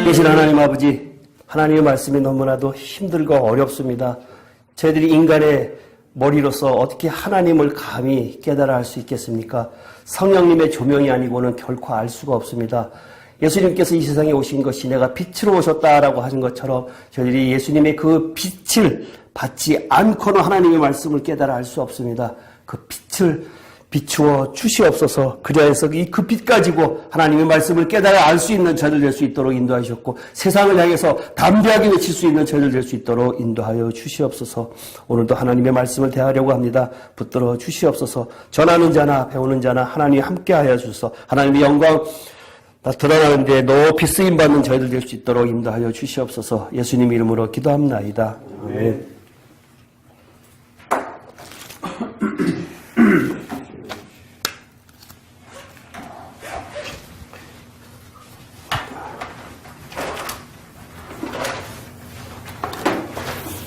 살아계신 하나님 아버지, 하나님의 말씀이 너무나도 힘들고 어렵습니다. 저희들이 인간의 머리로서 어떻게 하나님을 감히 깨달아 알 수 있겠습니까? 성령님의 조명이 아니고는 결코 알 수가 없습니다. 예수님께서 이 세상에 오신 것이 내가 빛으로 오셨다라고 하신 것처럼 저희들이 예수님의 그 빛을 받지 않고는 하나님의 말씀을 깨달아 알 수 없습니다. 그 빛을 비추어 주시옵소서. 그리하여서 그 빛 가지고 하나님의 말씀을 깨달아 알 수 있는 저희들 될 수 있도록 인도하셨고, 세상을 향해서 담대하게 외칠 수 있는 저희들 될 수 있도록 인도하여 주시옵소서. 오늘도 하나님의 말씀을 대하려고 합니다. 붙들어 주시옵소서. 전하는 자나 배우는 자나 하나님이 함께하여 주소서. 하나님의 영광 드러나는데 높이 쓰임받는 저희들 될 수 있도록 인도하여 주시옵소서. 예수님 이름으로 기도합나이다. 아멘.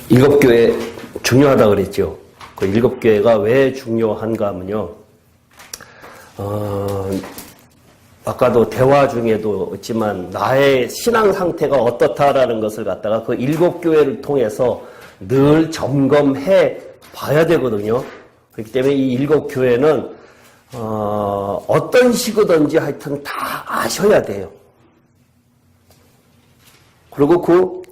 일곱 교회 중요하다 그랬죠. 그 일곱 교회가 왜 중요한가 하면요. 아까도 대화 중에도 있지만 나의 신앙 상태가 어떻다라는 것을 갖다가 그 일곱 교회를 통해서 늘 점검해 봐야 되거든요. 그렇기 때문에 이 일곱 교회는 어떤 식으든지 하여튼 다 아셔야 돼요. 그리고 또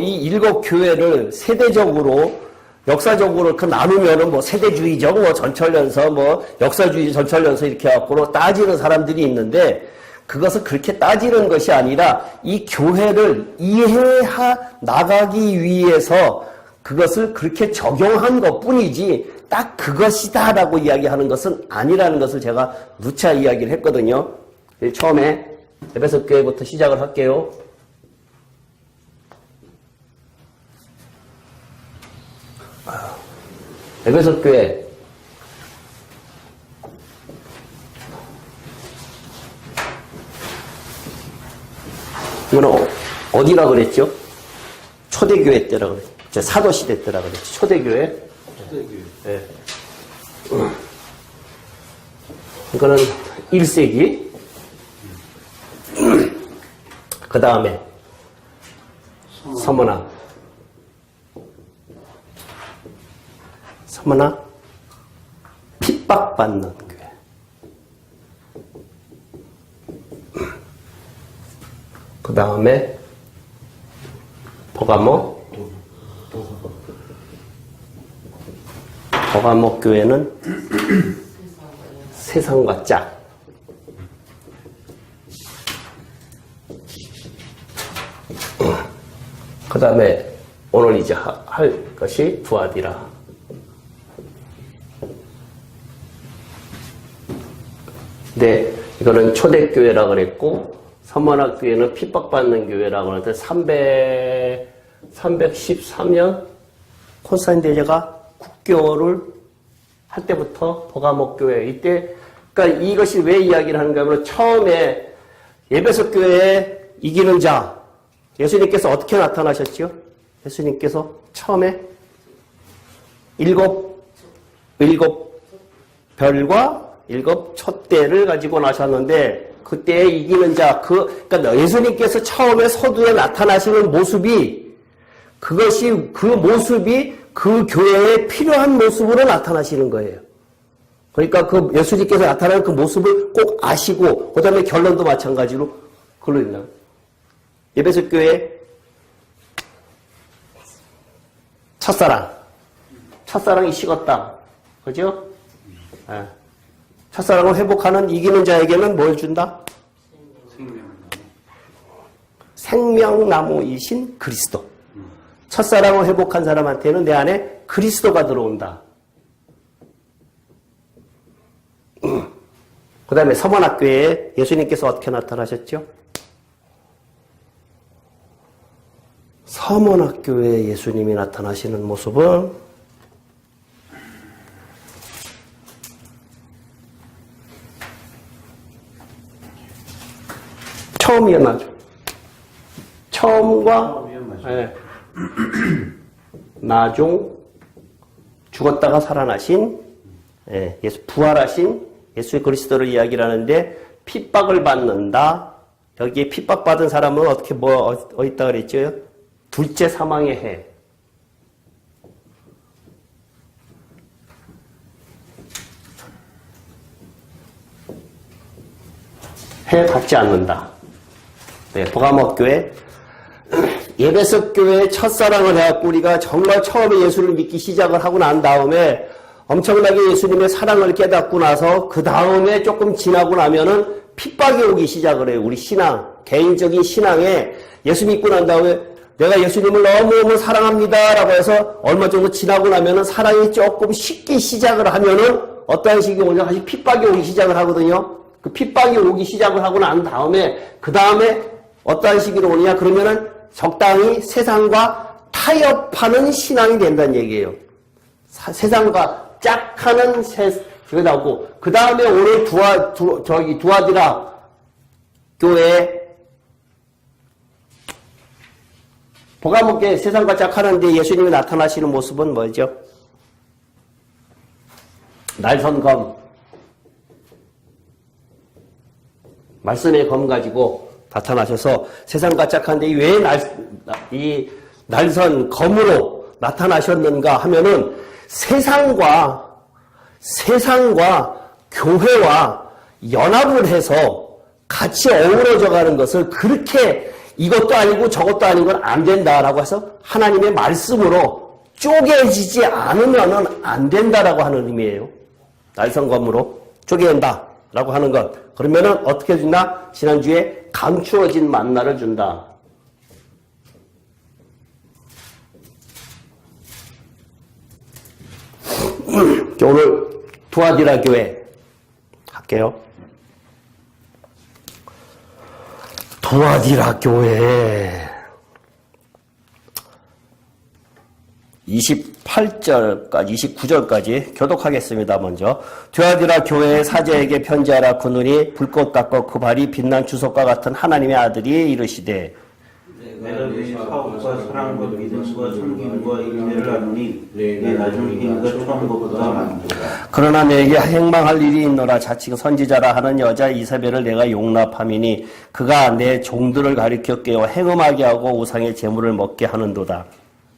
이 일곱 교회를 세대적으로 역사적으로 나누면은 뭐 세대주의적 전철연서 역사주의 전철연서 이렇게 갖고 따지는 사람들이 있는데, 그것을 그렇게 따지는 것이 아니라 이 교회를 이해해 나가기 위해서 그것을 그렇게 적용한 것뿐이지 딱 그것이다라고 이야기하는 것은 아니라는 것을 제가 누차 이야기를 했거든요. 처음에 에베소 교회부터 시작을 할게요. 에베소 교회 이거는 어디라 그랬죠? 초대교회 때라 그랬죠. 사도시대 때라 그랬죠. 초대교회. 네. 이거는 1세기. 그 다음에 서머나. 서머나 핍박받는 교회. 그 다음에 버가모 교회는 세상과 짝. 그 다음에 오늘 이제 할 것이 두아디라. 네, 이거는 초대교회라고 그랬고, 서머나교회는 핍박받는 교회라고 하는데, 313년 콘스탄틴 대제가 국교를 할 때부터 버가모 교회, 이때, 그러니까 이것이 왜 이야기를 하는가 하면, 처음에 에베소 교회에 이기는 자, 예수님께서 어떻게 나타나셨죠? 예수님께서 처음에 일곱 별과 일곱 촛대를 가지고 나셨는데, 그때 이기는 자, 그러니까 예수님께서 처음에 서두에 나타나시는 모습이, 그 모습이 그 교회에 필요한 모습으로 나타나시는 거예요. 그러니까 그 예수님께서 나타나는 그 모습을 꼭 아시고, 그 다음에 결론도 마찬가지로, 그걸로 있나? 에베소 교회 첫사랑이 식었다. 그죠? 네. 첫사랑을 회복하는 이기는 자에게는 뭘 준다? 생명나무이신 그리스도. 첫사랑을 회복한 사람한테는 내 안에 그리스도가 들어온다. 그 다음에 서머나교회에 예수님께서 어떻게 나타나셨죠? 서머나교회에 예수님이 나타나시는 모습은 처음이었나죠. 처음과 나중 죽었다가 살아나신 예수 부활하신 예수의 그리스도를 이야기를 하는데, 핍박을 받는다. 여기에 핍박받은 사람은 어떻게 있다 그랬죠? 둘째 사망의 해. 해 받지 않는다. 네, 보가목 교회. 예배석 교회의 첫사랑을 해갖고 우리가 정말 처음에 예수를 믿기 시작을 하고 난 다음에 엄청나게 예수님의 사랑을 깨닫고 나서 그 다음에 조금 지나고 나면은 핍박이 오기 시작을 해요. 우리 신앙, 개인적인 신앙에 예수 믿고 난 다음에 내가 예수님을 너무너무 사랑합니다 라고 해서 얼마 정도 지나고 나면은 사랑이 조금 식기 시작을 하면은 어떠한 식이 오냐? 다시 핍박이 오기 시작을 하거든요. 그 핍박이 오기 시작을 하고 난 다음에 그 다음에 어떠한 시기로 오느냐? 그러면은 적당히 세상과 타협하는 신앙이 된다는 얘기예요. 세상과 짝하는 그게 나오고 그 다음에 오늘 두아디라 교회 보가목교회 세상과 짝하는데 예수님이 나타나시는 모습은 뭐죠? 날선검 말씀의 검 가지고 나타나셔서 세상과 짝한데 왜 이 날선 검으로 나타나셨는가 하면은 세상과 교회와 연합을 해서 같이 어우러져 가는 것을 그렇게 이것도 아니고 저것도 아닌 건 안 된다라고 해서 하나님의 말씀으로 쪼개지지 않으면은 안 된다라고 하는 의미예요. 날선검으로 쪼개낸다라고 하는 것. 그러면은 어떻게 준다? 지난주에 감추어진 만나를 준다. 오늘 두아디라 교회 할게요. 두아디라 교회 28절까지 29절까지 교독하겠습니다. 먼저 두아디라 교회의 사제에게 편지하라. 그눈이 불꽃 같고 그 발이 빛난 주석과 같은 하나님의 아들이 이르시되 내가 네 사업과 사랑과 믿음과 섬김과 인내를 아노니 내 나중 힘과 처음 것보다 많도다. 그러나 내게 행망할 일이 있노라. 자칭 선지자라 하는 여자 이사벨을 내가 용납함이니 그가 내 종들을 가리켜 깨워 행음하게 하고 우상의 재물을 먹게 하는도다.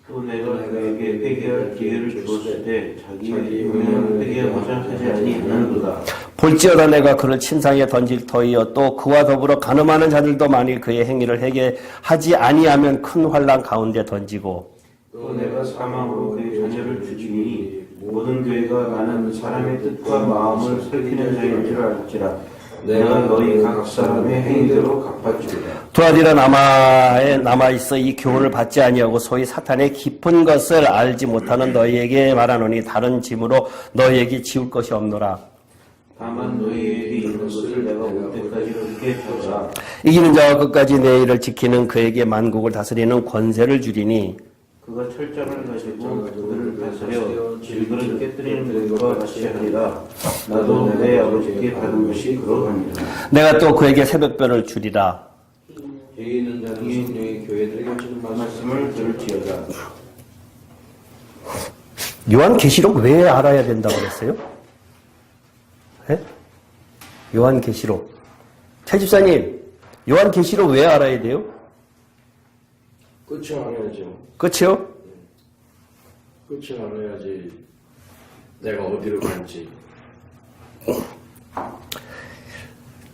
또 내가 그에게 회개할 기회를 주었을 때 자기의 영향을 회개하고자 하지 아니하는도다. 볼지어다 내가 그를 침상에 던질 터이요 또 그와 더불어 가늠하는 자들도 만일 그의 행위를 회개하지 아니하면 큰 환난 가운데 던지고 또 내가 사망으로 그의 자녀를 죽이니 모든 교회가 나는 사람의 뜻과 마음을 살피는 자인 줄 알지라. 내가 너희 각 사람의 행위대로 갚아주리라. 두아디라 남아있어 이 교훈을 받지 아니하고 소위 사탄의 깊은 것을 알지 못하는 너희에게 말하노니 다른 짐으로 너희에게 지울 것이 없노라. 다만 너희에게 있는 것을 내가 올 때까지 그렇게 하라. 이기는 자와 끝까지 내 일을 지키는 그에게 만국을 다스리는 권세를 주리니 그가 철장을 가지고 그들을 다스려 질그릇 깨뜨리는 것과 같이 하리라. 나도 내 아버지께 받은 것이 그러하니라. 내가 또 그에게 새벽별을 주리라. 여기 있는 자는 성령의 교회들에게 주는 말씀을 들을지어다. 요한계시록 왜 알아야 된다고 그랬어요? 네? 요한계시록. 최 집사님, 요한계시록 왜 알아야 돼요? 끝을 알아야죠. 그렇죠? 끝을 알아야지 내가 어디로 갈지.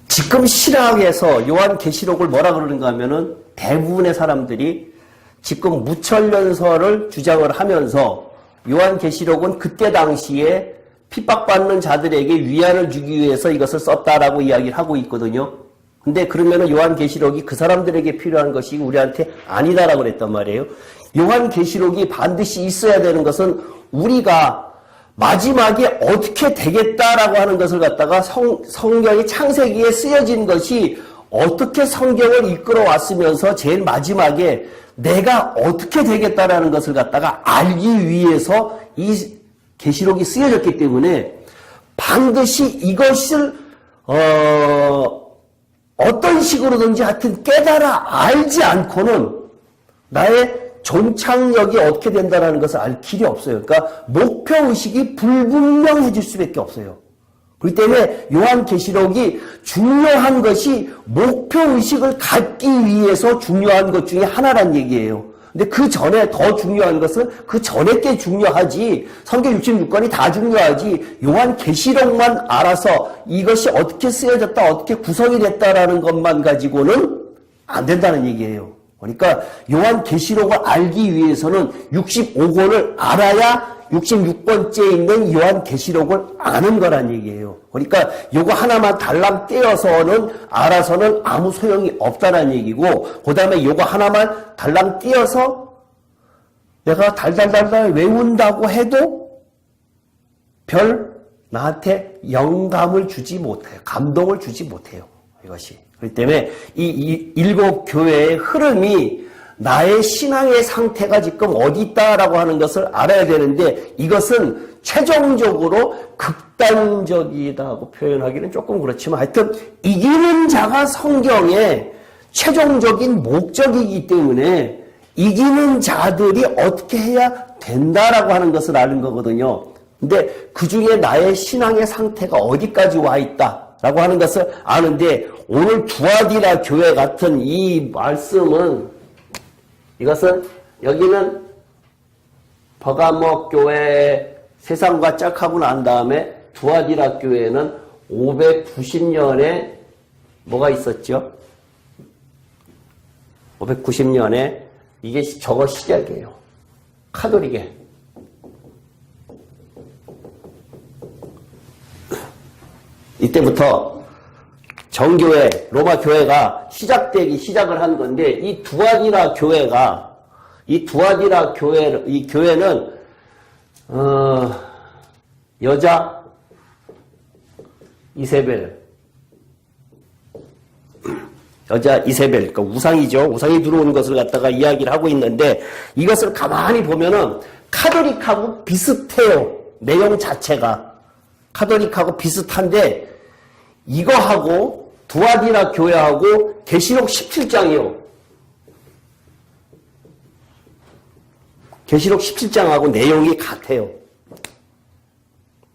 지금 신학에서 요한계시록을 뭐라 그러는가 하면은 대부분의 사람들이 지금 무천년설을 주장을 하면서 요한계시록은 그때 당시에 핍박받는 자들에게 위안을 주기 위해서 이것을 썼다라고 이야기를 하고 있거든요. 근데 그러면은 요한계시록이 그 사람들에게 필요한 것이 우리한테 아니다라고 그랬단 말이에요. 요한계시록이 반드시 있어야 되는 것은 우리가 마지막에 어떻게 되겠다라고 하는 것을 갖다가 성경이 창세기에 쓰여진 것이 어떻게 성경을 이끌어 왔으면서 제일 마지막에 내가 어떻게 되겠다라는 것을 갖다가 알기 위해서 이 계시록이 쓰여졌기 때문에 반드시 이것을 어떤 식으로든지 하여튼 깨달아 알지 않고는 나의 존착력이 어떻게 된다는 것을 알 길이 없어요. 그러니까 목표의식이 불분명해질 수밖에 없어요. 그렇기 때문에 요한계시록이 중요한 것이 목표의식을 갖기 위해서 중요한 것 중에 하나란 얘기예요. 근데 그 전에 더 중요한 것은 그 전에 게 중요하지, 성경 66권이 다 중요하지, 요한계시록만 알아서 이것이 어떻게 쓰여졌다, 어떻게 구성이 됐다라는 것만 가지고는 안 된다는 얘기예요. 그러니까 요한계시록을 알기 위해서는 65권을 알아야 66번째에 있는 요한계시록을 아는 거란 얘기예요. 그러니까 요거 하나만 달랑 떼어서는 알아서는 아무 소용이 없다는 얘기고, 그 다음에 요거 하나만 달랑 띄어서 내가 달달달달 외운다고 해도 별 나한테 영감을 주지 못해요. 감동을 주지 못해요. 이것이. 그렇기 때문에 이 일곱 교회의 흐름이 나의 신앙의 상태가 지금 어디 있다라고 하는 것을 알아야 되는데, 이것은 최종적으로 극단적이다고 표현하기는 조금 그렇지만, 하여튼 이기는 자가 성경의 최종적인 목적이기 때문에 이기는 자들이 어떻게 해야 된다라고 하는 것을 아는 거거든요. 근데 그 중에 나의 신앙의 상태가 어디까지 와 있다라고 하는 것을 아는데, 오늘 두아디라 교회 같은 이 말씀은, 이것은 여기는 버가모 교회 세상과 짝하고 난 다음에 두아디라 교회는 590년에 뭐가 있었죠? 590년에 이게 저거 시작이에요. 카톨릭에. 이때부터 정교회, 로마 교회가 시작을 한 건데, 이 두아디라 교회, 이 교회는, 여자 이세벨, 그러니까 우상이죠. 우상이 들어오는 것을 갖다가 이야기를 하고 있는데, 이것을 가만히 보면은 카톨릭하고 비슷해요. 내용 자체가. 카톨릭하고 비슷한데, 이거하고 두아디라 교회하고 계시록 17장이요. 계시록 17장하고 내용이 같아요.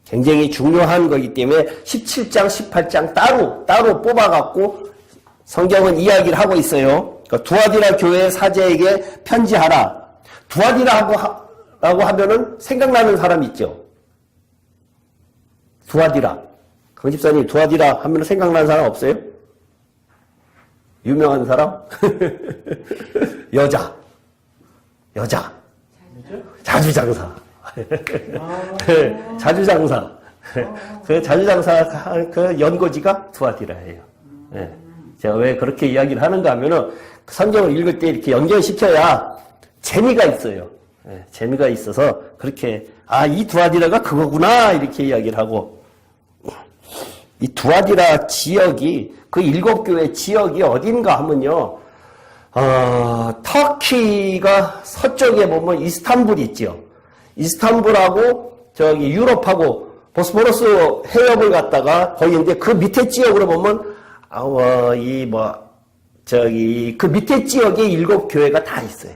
굉장히 중요한 거기 때문에 17장, 18장 따로 뽑아갖고 성경은 이야기를 하고 있어요. 그러니까 두아디라 교회 사제에게 편지하라. 두아디라라고 하면은 생각나는 사람 있죠. 두아디라. 강 집사님, 두아디라 하면 생각나는 사람 없어요? 유명한 사람? 여자. 자주장사. 자주장사. 그 자주장사 그 연고지가 두아디라예요. 네. 제가 왜 그렇게 이야기를 하는가 하면은 성경을 읽을 때 이렇게 연결시켜야 재미가 있어요. 네. 재미가 있어서 그렇게, 이 두아디라가 그거구나, 이렇게 이야기를 하고, 이 두아디라 지역이, 그 일곱 교회 지역이 어딘가 하면요, 터키가 서쪽에 보면 이스탄불이 있죠. 이스탄불하고, 유럽하고, 보스포러스 해협을 갖다가 거기 있는데, 그 밑에 지역으로 보면, 그 밑에 지역에 일곱 교회가 다 있어요.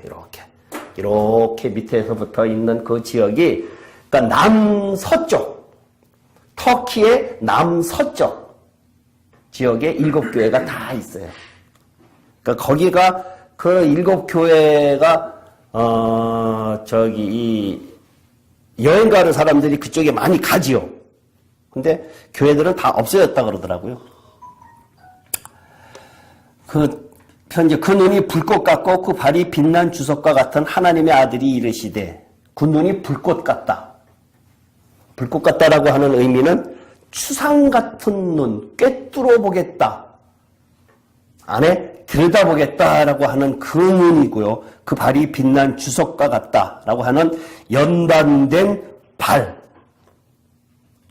이렇게 밑에서부터 있는 그 지역이, 그러니까 남서쪽, 터키의 남서쪽 지역에 일곱 교회가 다 있어요. 그러니까 거기가 그 일곱 교회가 여행 가는 사람들이 그쪽에 많이 가지요. 근데 교회들은 다 없어졌다 그러더라고요. 그 눈이 불꽃 같고 그 발이 빛난 주석과 같은 하나님의 아들이 이르시되, 그 눈이 불꽃 같다. 불꽃 같다라고 하는 의미는 추상 같은 눈, 꿰뚫어 보겠다. 안에 들여다보겠다라고 하는 그 눈이고요. 그 발이 빛난 주석과 같다라고 하는 연단된 발.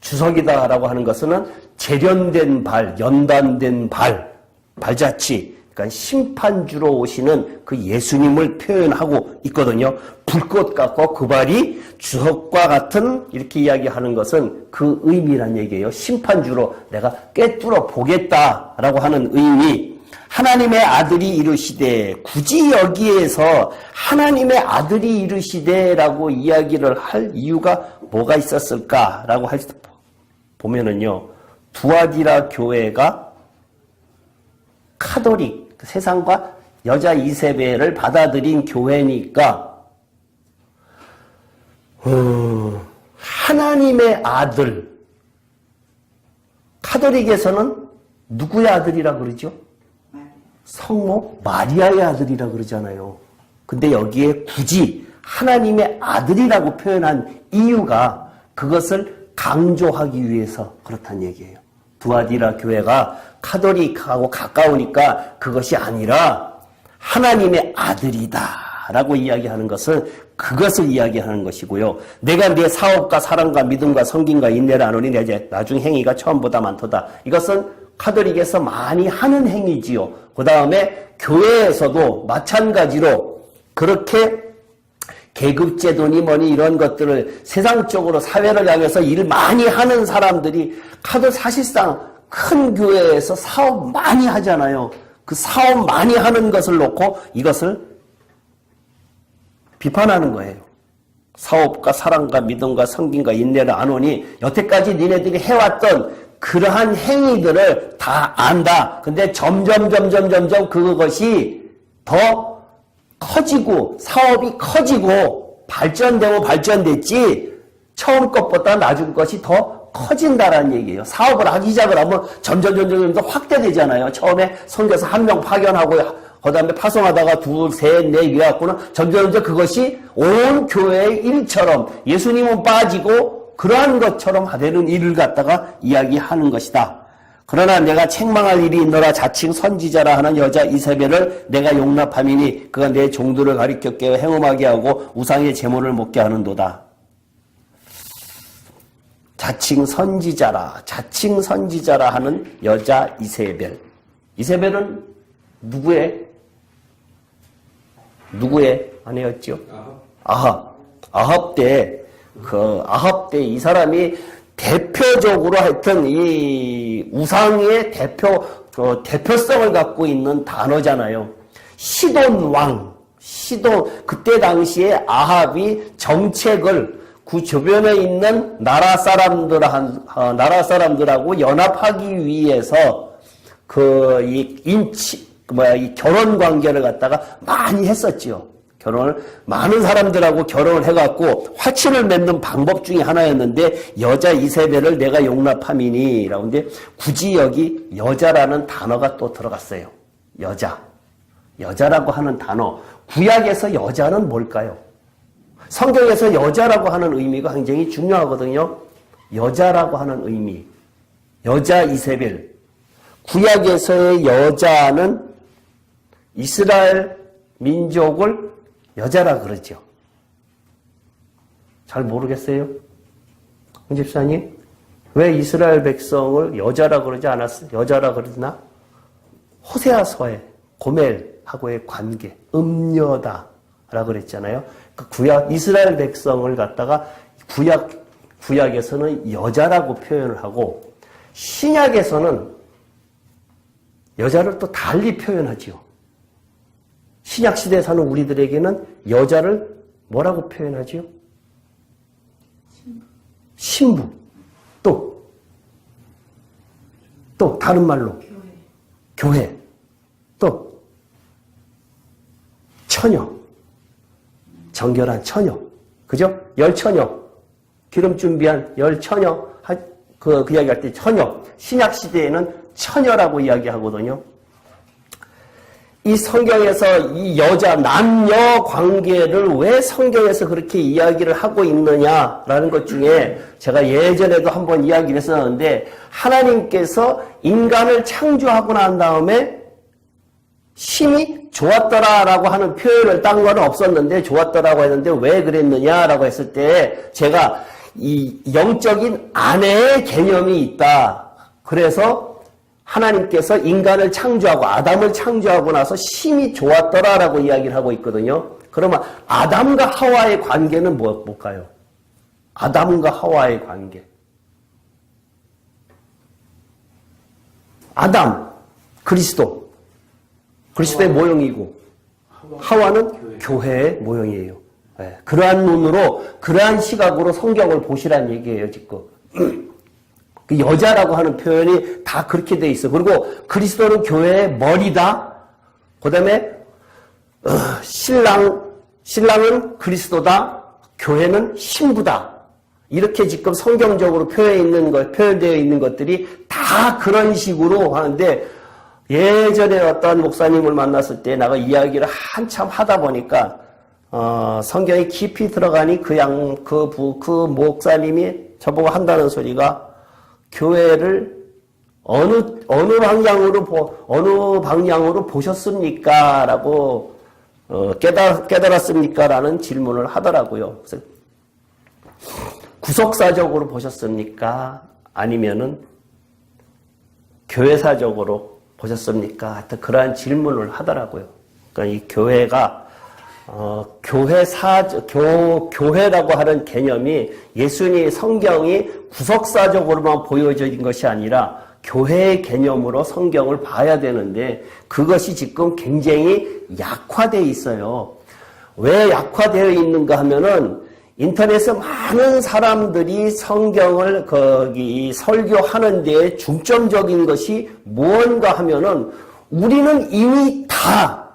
주석이다라고 하는 것은 재련된 발, 연단된 발, 발자취. 그러니까 심판주로 오시는 그 예수님을 표현하고 있거든요. 불꽃 같고 그 발이 주석과 같은, 이렇게 이야기하는 것은 그 의미란 얘기예요. 심판주로 내가 꿰뚫어 보겠다라고 하는 의미. 하나님의 아들이 이르시되, 굳이 여기에서 하나님의 아들이 이르시되라고 이야기를 할 이유가 뭐가 있었을까라고 보면은요, 두아디라 교회가 카톨릭, 세상과 여자 이세벨을 받아들인 교회니까 하나님의 아들, 카톨릭에서는 누구의 아들이라 그러죠? 성모 마리아의 아들이라 그러잖아요. 근데 여기에 굳이 하나님의 아들이라고 표현한 이유가 그것을 강조하기 위해서 그렇다는 얘기예요. 두아디라 교회가 카톨릭하고 가까우니까 그것이 아니라 하나님의 아들이다라고 이야기하는 것은 그것을 이야기하는 것이고요. 내가 내 사업과 사랑과 믿음과 성김과 인내를 아노니 내 나중 행위가 처음보다 많도다. 이것은 카톨릭에서 많이 하는 행위지요. 그 다음에 교회에서도 마찬가지로 그렇게 계급제도니 뭐니 이런 것들을 세상적으로 사회를 향해서 일 많이 하는 사람들이 사실상 큰 교회에서 사업 많이 하잖아요. 그 사업 많이 하는 것을 놓고 이것을 비판하는 거예요. 사업과 사랑과 믿음과 성김과 인내를 아노니 여태까지 니네들이 해왔던 그러한 행위들을 다 안다. 근데 점점 그것이 더 커지고 사업이 커지고 발전되고 발전됐지 처음 것보다 나중 것이 더 커진다라는 얘기예요. 사업을 하기 시작을 하면 점점 더 확대되잖아요. 처음에 선교사 한 명 파견하고 그 다음에 파송하다가 둘, 셋, 넷 이래갖고는 점점 그것이 온 교회의 일처럼 예수님은 빠지고 그러한 것처럼 하되는 일을 갖다가 이야기하는 것이다. 그러나 내가 책망할 일이 있노라. 자칭 선지자라 하는 여자 이세벨을 내가 용납함이니 그가 내 종들을 가리켜 깨어 행음하게 하고 우상의 제물을 먹게 하는도다. 자칭 선지자라 하는 여자 이세벨. 이세벨은 누구의 아내였죠? 아합 때 이 사람이 대표적으로 하여튼 이 우상의 대표성을 갖고 있는 단어잖아요. 그때 당시에 아합이 정책을 그 주변에 있는 나라 사람들하고 연합하기 위해서 이 결혼 관계를 갖다가 많이 했었지요. 많은 사람들하고 결혼을 해갖고 화친을 맺는 방법 중에 하나였는데 여자 이세벨을 내가 용납함이니라고 하는데 굳이 여기 여자라는 단어가 또 들어갔어요. 여자라고 하는 단어. 구약에서 여자는 뭘까요? 성경에서 여자라고 하는 의미가 굉장히 중요하거든요. 여자라고 하는 의미. 여자 이세벨. 구약에서의 여자는 이스라엘 민족을 여자라 그러죠. 잘 모르겠어요? 홍 집사님? 왜 이스라엘 백성을 여자라 그러지 않았어요? 여자라 그러나? 호세아서에 고멜하고의 관계, 음녀다라고 그랬잖아요. 그 이스라엘 백성을 갖다가 구약에서는 여자라고 표현을 하고 신약에서는 여자를 또 달리 표현하지요. 신약시대에 사는 우리들에게는 여자를 뭐라고 표현하지요? 신부. 또 다른 말로 교회. 또 처녀. 정결한 처녀. 그죠? 열처녀. 기름 준비한 열처녀. 그 이야기할 때 처녀. 신약시대에는 처녀라고 이야기하거든요. 이 성경에서 이 여자, 남녀 관계를 왜 성경에서 그렇게 이야기를 하고 있느냐라는 것 중에 제가 예전에도 한번 이야기를 했었는데 하나님께서 인간을 창조하고 난 다음에 심히 좋았더라라고 하는 표현을 딴 거는 없었는데 좋았더라고 했는데 왜 그랬느냐라고 했을 때 제가 이 영적인 아내의 개념이 있다. 그래서 하나님께서 인간을 창조하고 아담을 창조하고 나서 심히 좋았더라라고 이야기를 하고 있거든요. 그러면 아담과 하와의 관계는 뭘까요? 아담과 하와의 관계. 아담, 그리스도의 모형이고 하와는 교회의 모형이에요. 네, 그러한 눈으로, 그러한 시각으로 성경을 보시라는 얘기예요, 지금. 그 여자라고 하는 표현이 다 그렇게 돼 있어. 그리고 그리스도는 교회의 머리다. 그 다음에 신랑은 그리스도다. 교회는 신부다. 이렇게 지금 성경적으로 표현되어 있는 것들이 다 그런 식으로 하는데, 예전에 어떤 목사님을 만났을 때 내가 이야기를 한참 하다 보니까 성경에 깊이 들어가니 그 목사님이 저보고 한다는 소리가, 교회를 어느 방향으로 보셨습니까? 라고 깨달았습니까? 라는 질문을 하더라고요. 그래서 구속사적으로 보셨습니까? 아니면은 교회사적으로 보셨습니까? 하여튼 그러한 질문을 하더라고요. 그러니까 이 교회가 교회라고 하는 개념이 예수님의 성경이 구속사적으로만 보여진 것이 아니라 교회의 개념으로 성경을 봐야 되는데, 그것이 지금 굉장히 약화되어 있어요. 왜 약화되어 있는가 하면은 인터넷에 많은 사람들이 성경을 거기 설교하는 데에 중점적인 것이 무언가 하면은, 우리는 이미 다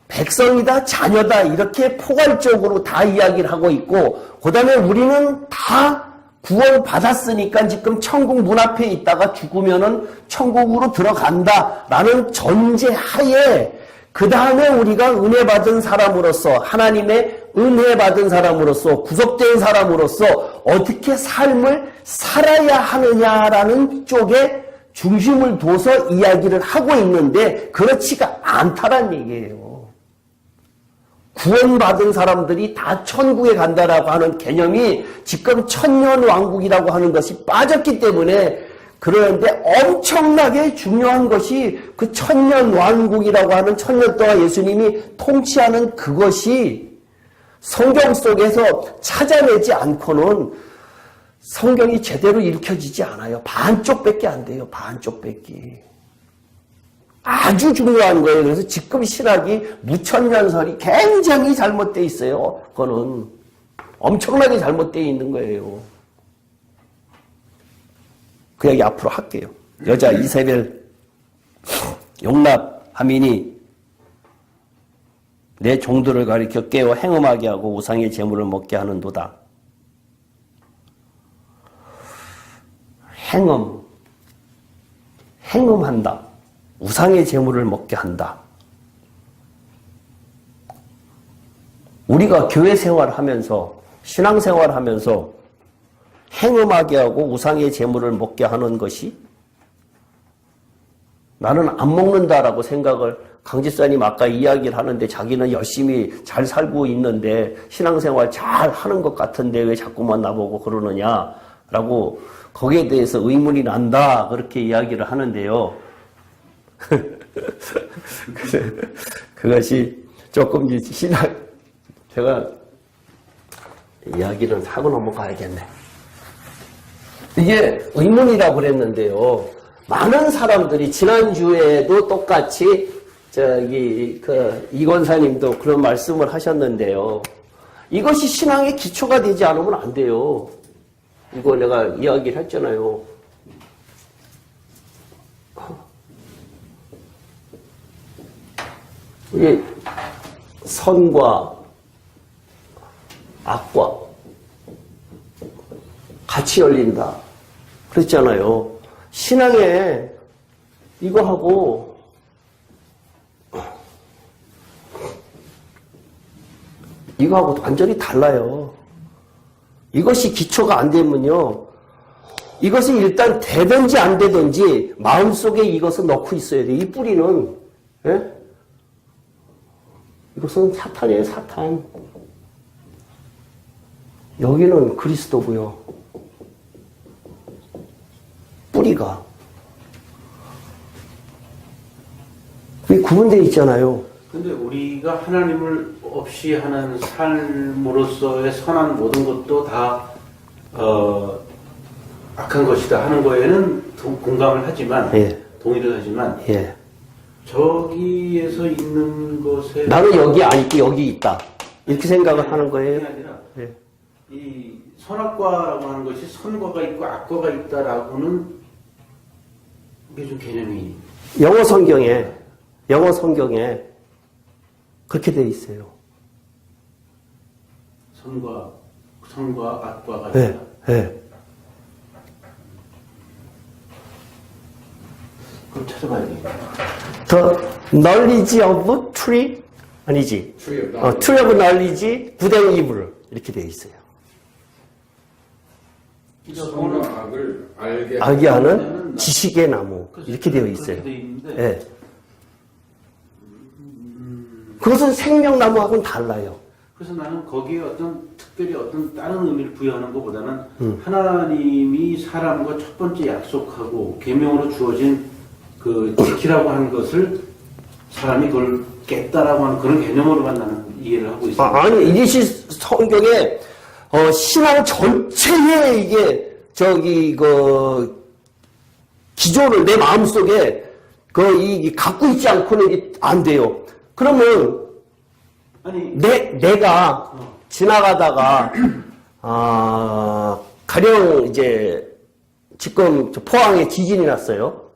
백성이다, 자녀다, 이렇게 포괄적으로 다 이야기를 하고 있고, 그 다음에 우리는 다 구원 받았으니까 지금 천국 문 앞에 있다가 죽으면은 천국으로 들어간다 라는 전제 하에, 그 다음에 우리가 은혜 받은 사람으로서, 하나님의 은혜 받은 사람으로서, 구속된 사람으로서 어떻게 삶을 살아야 하느냐라는 쪽에 중심을 둬서 이야기를 하고 있는데, 그렇지가 않다란 얘기예요. 구원받은 사람들이 다 천국에 간다라고 하는 개념이 지금 천년왕국이라고 하는 것이 빠졌기 때문에, 그런데 엄청나게 중요한 것이 그 천년왕국이라고 하는 천년 동안 예수님이 통치하는 그것이 성경 속에서 찾아내지 않고는 성경이 제대로 읽혀지지 않아요. 반쪽밖에 안 돼요. 반쪽밖에. 아주 중요한 거예요. 그래서 지금 신학이 무천년설이 굉장히 잘못되어 있어요. 그거는 엄청나게 잘못되어 있는 거예요. 그 이야기 앞으로 할게요. 여자 이세벨 용납하미니 내 종들을 가리켜 깨워 행음하게 하고 우상의 제물을 먹게 하는도다. 행음한다. 우상의 제물을 먹게 한다. 우리가 교회 생활하면서, 신앙생활하면서 행음하게 하고 우상의 제물을 먹게 하는 것이, 나는 안 먹는다라고 생각을, 강집사님 아까 이야기를 하는데 자기는 열심히 잘 살고 있는데 신앙생활 잘 하는 것 같은데 왜 자꾸만 나보고 그러느냐라고 거기에 대해서 의문이 난다, 그렇게 이야기를 하는데요. 그것이 조금 이제 신학, 제가 이야기를 하고 넘어가야겠네. 이게 의문이라고 그랬는데요. 많은 사람들이 지난주에도 똑같이 이 권사님도 그런 말씀을 하셨는데요. 이것이 신앙의 기초가 되지 않으면 안 돼요. 이거 내가 이야기를 했잖아요. 이게 선과 악과 같이 열린다 그랬잖아요. 신앙에 이거하고 완전히 달라요. 이것이 기초가 안 되면요, 이것은 일단 되든지 안 되든지 마음속에 이것을 넣고 있어야 돼요. 이 뿌리는, 예? 이것은 사탄이에요, 사탄. 여기는 그리스도고요. 뿌리가. 그게 구분되어 있잖아요. 근데 우리가 하나님을 없이 하는 삶으로서의 선한 모든 것도 다 악한 것이다 하는 거에는 공감을 하지만, 예. 동의를 하지만, 예. 저기에서 있는 것에 나는 여기 안 있고 여기 있다, 이렇게 생각을 하는 거예요. 아니라 예. 이 선악과라고 하는 것이 선과가 있고 악과가 있다라고는 이게 좀 개념이 영어 성경에 그렇게 되어 있어요. 선과 악과가 있다. 네, 네. 그럼 찾아봐야겠다. The knowledge of tree 아니지. Tree of knowledge, good and evil 이렇게 되어 있어요. 선과 악을 알게 하는 지식의 나무 이렇게 되어 있어요. 그렇게 돼 있는데 네. 그것은 생명나무하고는 달라요. 그래서 나는 거기에 특별히 다른 의미를 부여하는 것보다는 하나님이 사람과 첫 번째 약속하고 계명으로 주어진 그 지키라고 하는 것을 사람이 그걸 깼다라고 하는 그런 개념으로만 나는 이해를 하고 있습니다. 아니 이것이 성경에 신앙 전체의 이게 기조를 내 마음속에 갖고 있지 않고는 이게 안 돼요. 그러면 아니 내가 지나가다가 가령 이제 지금 포항에 지진이 났어요.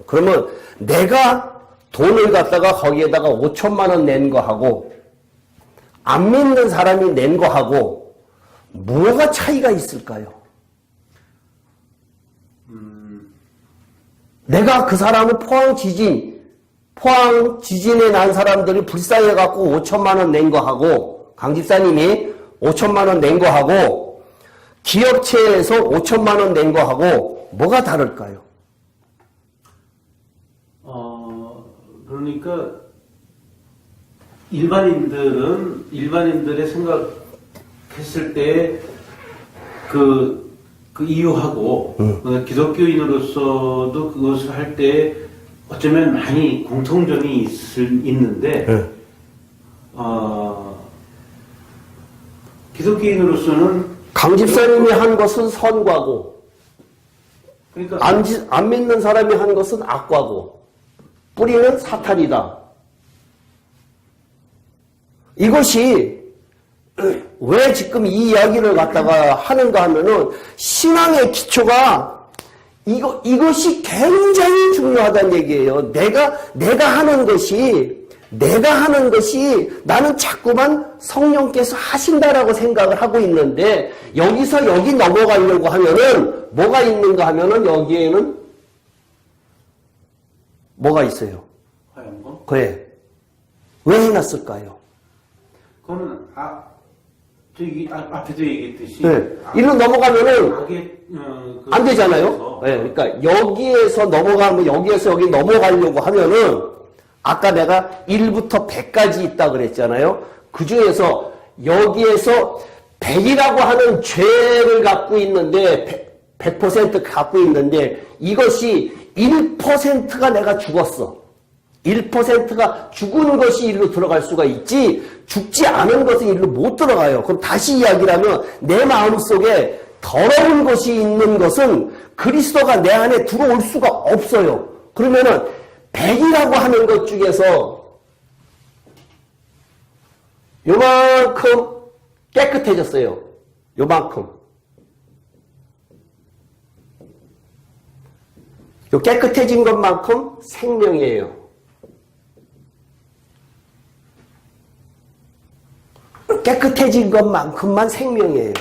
그러면 내가 돈을 갖다가 거기에다가 5천만 원 낸 거하고 안 믿는 사람이 낸 거하고 뭐가 차이가 있을까요? 내가 그 사람은 포항 지진에 난 사람들이 불쌍해갖고 5천만 원 낸 거하고 강 집사님이 5천만 원 낸 거하고 기업체에서 5천만 원 낸 거하고 뭐가 다를까요? 그러니까 일반인들의 생각했을 때 그 이유하고 기독교인으로서도 그것을 할 때 어쩌면 많이 공통점이 있는데 기독교인으로서는 강 집사님이 한 것은 선과고 그러니까 안 믿는 사람이 한 것은 악과고 뿌리는 사탄이다. 이것이 왜 지금 이 이야기를 갖다가 하는가 하면은 신앙의 기초가 이것이 굉장히 중요하다는 얘기예요. 내가 하는 것이 나는 자꾸만 성령께서 하신다라고 생각을 하고 있는데 여기서 여기 넘어가려고 하면은 뭐가 있는가 하면은 여기에는 뭐가 있어요? 하얀 거? 그래. 왜 해놨을까요? 그거는 저기 앞에도 얘기했듯이 네. 이리로 넘어가면은 안 되잖아요. 네. 그러니까 여기에서 넘어가면 여기에서 여기 넘어가려고 하면은 아까 내가 1부터 100까지 있다 그랬잖아요. 그 중에서 여기에서 100이라고 하는 죄를 갖고 있는데 100% 갖고 있는데 이것이 1%가 내가 죽었어. 1%가 죽은 것이 일로 들어갈 수가 있지 죽지 않은 것은 일로 못 들어가요. 그럼 다시 이야기를 하면 내 마음속에 더러운 것이 있는 것은 그리스도가 내 안에 들어올 수가 없어요. 그러면은 100이라고 하는 것 중에서 요만큼 깨끗해졌어요. 요만큼. 요 깨끗해진 것만큼 생명이에요. 깨끗해진 것만큼만 생명이에요.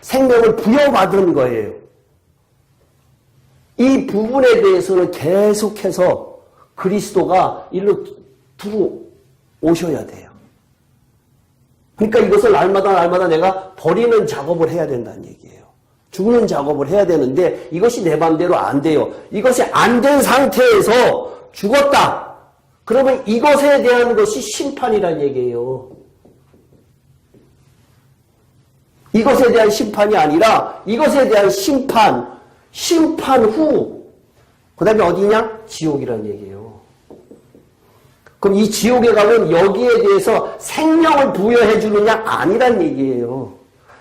생명을 부여받은 거예요. 이 부분에 대해서는 계속해서 그리스도가 일로 들어오셔야 돼요. 그러니까 이것을 날마다 내가 버리는 작업을 해야 된다는 얘기예요. 죽는 작업을 해야 되는데 이것이 내 맘대로 안 돼요. 이것이 안 된 상태에서 죽었다. 그러면 이것에 대한 것이 심판이란 얘기예요. 이것에 대한 심판이 아니라 이것에 대한 심판 후 그 다음에 어디냐? 지옥이란 얘기예요. 그럼 이 지옥에 가면 여기에 대해서 생명을 부여해 주느냐? 아니란 얘기예요.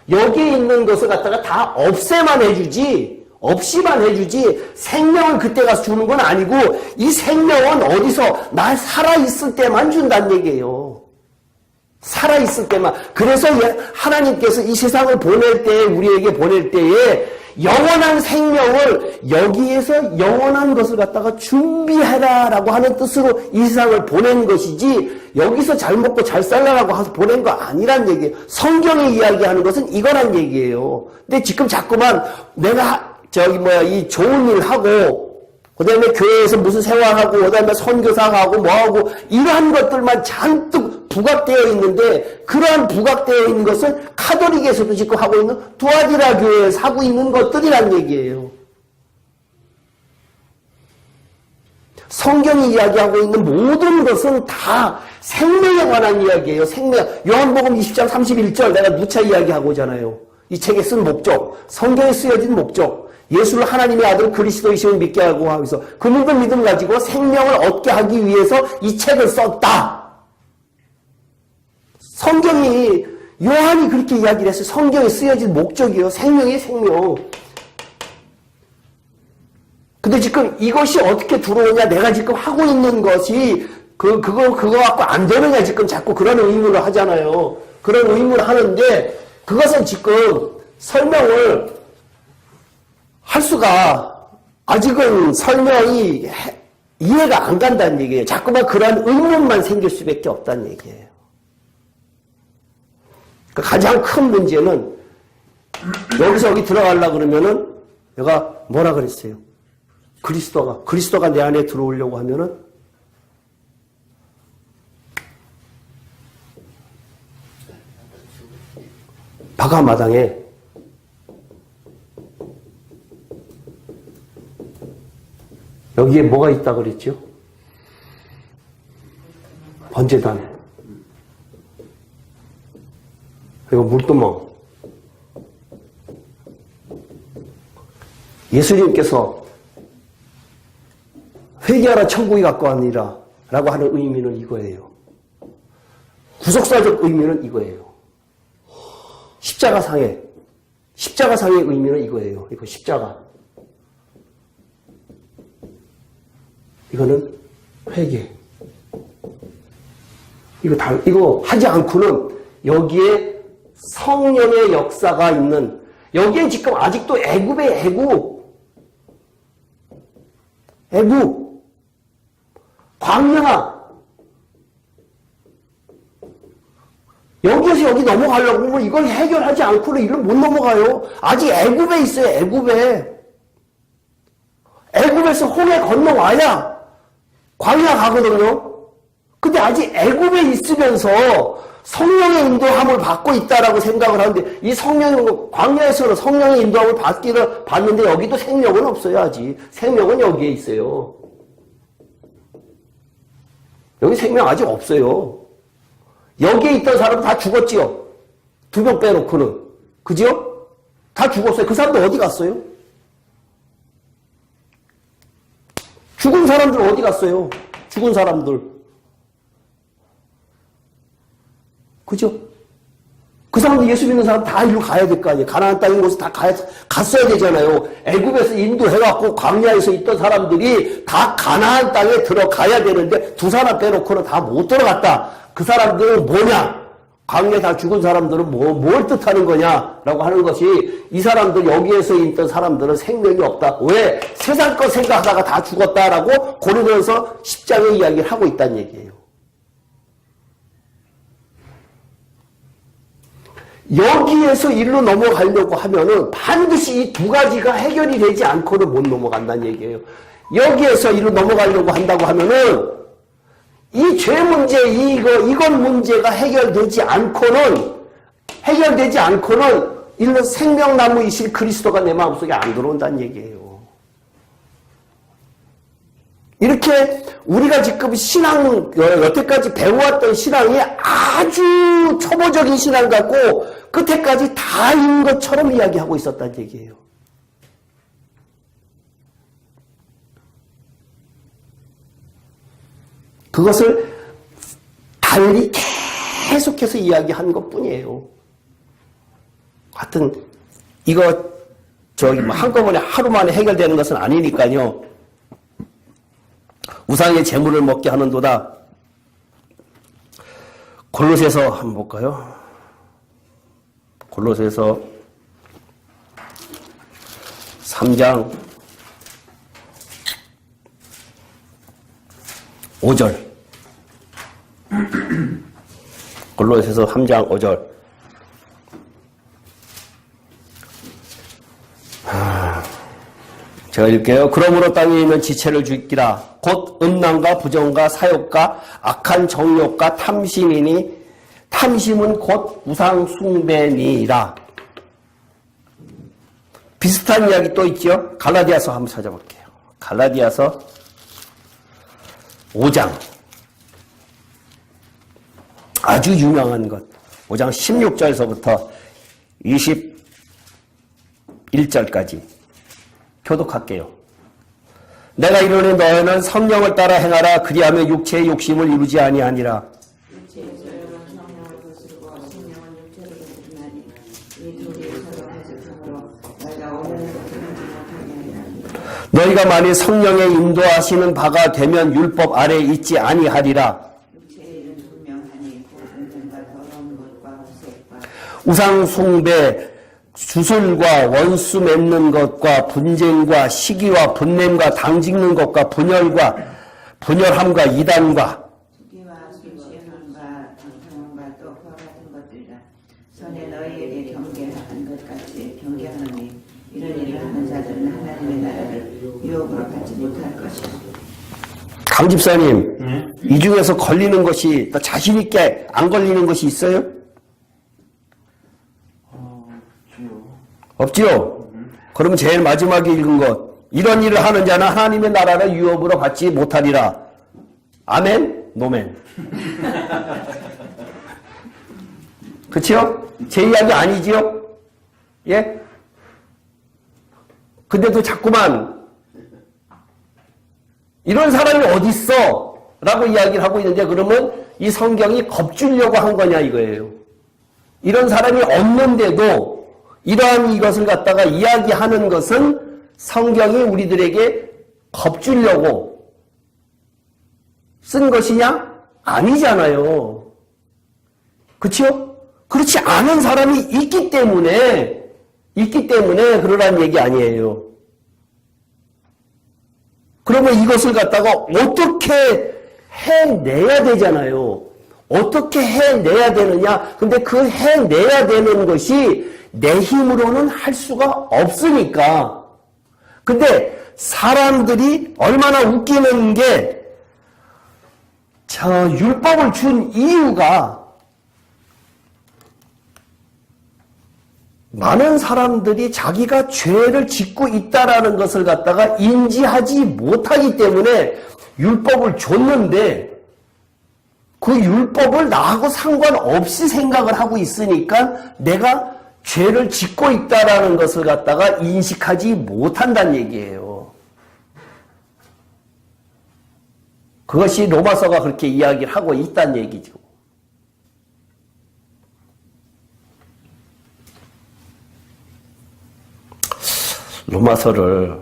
여기에 있는 것을 갖다가 다 없애만 해주지 없이만 해주지 생명을 그때 가서 주는 건 아니고 이 생명은 어디서 나 살아있을 때만 준다는 얘기예요. 살아있을 때만. 그래서 하나님께서 이 세상을 보낼 때에, 우리에게 보낼 때에 영원한 생명을 여기에서 영원한 것을 갖다가 준비해라라고 하는 뜻으로 이 세상을 보낸 것이지, 여기서 잘 먹고 잘 살라라고 해서 보낸 거 아니란 얘기예요. 성경이 이야기하는 것은 이거란 얘기예요. 근데 지금 자꾸만 내가 이 좋은 일 하고, 그 다음에 교회에서 무슨 생활하고, 그 다음에 선교사하고, 뭐하고, 이러한 것들만 잔뜩 부각되어 있는데, 그러한 부각되어 있는 것은 카톨릭에서도 지금 하고 있는 두아디라 교회에서 하고 있는 것들이란 얘기예요. 성경이 이야기하고 있는 모든 것은 다 생명에 관한 이야기예요. 생명. 요한복음 20장 31절 내가 누차 이야기하고잖아요. 이 책에 쓴 목적, 성경에 쓰여진 목적, 예수를 하나님의 아들 그리스도이심을 믿게 하고 하면서 그 믿음 가지고 생명을 얻게 하기 위해서 이 책을 썼다. 성경이, 요한이 그렇게 이야기를 했어요. 성경에 쓰여진 목적이요. 생명이 생명. 근데 지금 이것이 어떻게 들어오냐, 내가 지금 하고 있는 것이 그거 갖고 안 되느냐, 지금 자꾸 그런 의문을 하잖아요. 그런 의문을 하는데, 그것은 지금 설명을 할 수가, 아직은 설명이 이해가 안 간다는 얘기예요. 자꾸만 그런 의문만 생길 수밖에 없다는 얘기예요. 가장 큰 문제는, 여기서 여기 들어가려고 그러면은, 내가 뭐라 그랬어요? 그리스도가 내 안에 들어오려고 하면은, 바가마당에 여기에 뭐가 있다 그랬죠? 번제단. 그리고 물두멍. 예수님께서 회개하라 천국이 가까웠니라 라고 하는 의미는 이거예요. 구속사적 의미는 이거예요. 십자가상의 의미는 이거예요. 이거 십자가. 이거는 회개. 이거 하지 않고는 여기에 성령의 역사가 있는, 여기에 지금 아직도 애굽의 애굽, 광야, 여기에서 여기 넘어가려고 하면 이걸 해결하지 않고는 이걸 못 넘어가요. 아직 애굽에 있어요, 애굽에서 홍해 건너와야 광야 가거든요. 근데 아직 애굽에 있으면서 성령의 인도함을 받고 있다라고 생각을 하는데, 이 광야에서는 성령의 인도함을 받는데 여기도 생명은 없어요, 아직. 생명은 여기에 있어요. 여기 생명 아직 없어요. 여기에 있던 사람은 다 죽었지요. 2명 빼놓고는. 그지요? 다 죽었어요. 그 사람들 어디 갔어요? 죽은 사람들 어디 갔어요? 죽은 사람들. 그죠? 그 사람들, 예수 믿는 사람 다 일로 가야 될 거 아니에요. 가나안 땅인 곳에 다 갔어야 되잖아요. 애굽에서 인도해갖고 광야에서 있던 사람들이 다 가나안 땅에 들어가야 되는데 2사람 빼놓고는 다 못 들어갔다. 그 사람들은 뭐냐? 광야에 다 죽은 사람들은 뭘 뜻하는 거냐라고 하는 것이, 이 사람들, 여기에서 있던 사람들은 생명이 없다. 왜? 세상 것 생각하다가 다 죽었다라고 고린도전서 10장의 이야기를 하고 있다는 얘기예요. 여기에서 일로 넘어가려고 하면은 반드시 이 2가지가 해결이 되지 않고는 못 넘어간다는 얘기예요. 여기에서 일로 넘어가려고 한다고 하면은 이 죄 문제, 이건 문제가 해결되지 않고는 일로 생명나무이신 그리스도가 내 마음속에 안 들어온다는 얘기예요. 이렇게 우리가 지금 여태까지 배워왔던 신앙이 아주 초보적인 신앙 같고 끝에까지 다인 것처럼 이야기하고 있었다는 얘기예요. 그것을 달리 계속해서 이야기한 것 뿐이에요. 하여튼, 한꺼번에 하루 만에 해결되는 것은 아니니까요. 우상의 재물을 먹게 하는도다. 골로새서 한번 볼까요? 골로새서 3장 5절. 골로새서 3장 5절. 제가 읽게요. 그러므로 땅에 있는 지체를 죽이라. 곧 음란과 부정과 사욕과 악한 정욕과 탐심이니 탐심은 곧 우상 숭배니라. 비슷한 이야기 또 있죠. 갈라디아서 한번 찾아볼게요. 갈라디아서 5장. 아주 유명한 것. 5장 16절에서부터 21절까지 교독할게요. 내가 이르니 너희는 성령을 따라 행하라. 그리하면 육체의 욕심을 이루지 아니하니라. 육체의 소욕은 성령을 거스르고 성령은 육체를 거스르나니 이 둘이 서로 해석함으로 너희가 원하는 것을 하지 못하게 하리라. 너희가 만일 성령의 인도하시는 바가 되면 율법 아래 있지 아니하리라. 육체의 일은 분명하니 곧 음란과 더러운 것과 후색과 우상 숭배, 주술과 원수 맺는 것과 분쟁과 시기와 분냄과 당짓는 것과 분열함과 이단과 투기와 술취함과 방탕함과 또 그와 같은 것들이라. 전에 너희에게 경계한 것 같이 경계하노니 이런 일을 하는 자들은 하나님의 나라를 유혹으로 받지 못할 것이라. 강 집사님, 이 중에서 걸리는 것이 자신 있게 안 걸리는 것이 있어요? 없지요? 그러면 제일 마지막에 읽은 것. 이런 일을 하는 자는 하나님의 나라를 유업으로 받지 못하리라. 아멘? 노멘. 그치요? 제 이야기 아니지요? 예? 근데도 자꾸만 이런 사람이 어딨어? 라고 이야기를 하고 있는데 그러면 이 성경이 겁주려고 한 거냐 이거예요. 이런 사람이 없는데도 이러한 이것을 갖다가 이야기하는 것은 성경이 우리들에게 겁주려고 쓴 것이냐? 아니잖아요. 그렇죠? 그렇지 않은 사람이 있기 때문에 그러란 얘기 아니에요. 그러면 이것을 갖다가 어떻게 해내야 되잖아요. 어떻게 해내야 되느냐? 근데 그 해내야 되는 것이 내 힘으로는 할 수가 없으니까. 근데 사람들이 얼마나 웃기는 게, 율법을 준 이유가 많은 사람들이 자기가 죄를 짓고 있다라는 것을 갖다가 인지하지 못하기 때문에 율법을 줬는데 그 율법을 나하고 상관없이 생각을 하고 있으니까 내가 죄를 짓고 있다라는 것을 갖다가 인식하지 못한다는 얘기예요. 그것이 로마서가 그렇게 이야기를 하고 있다는 얘기죠. 로마서를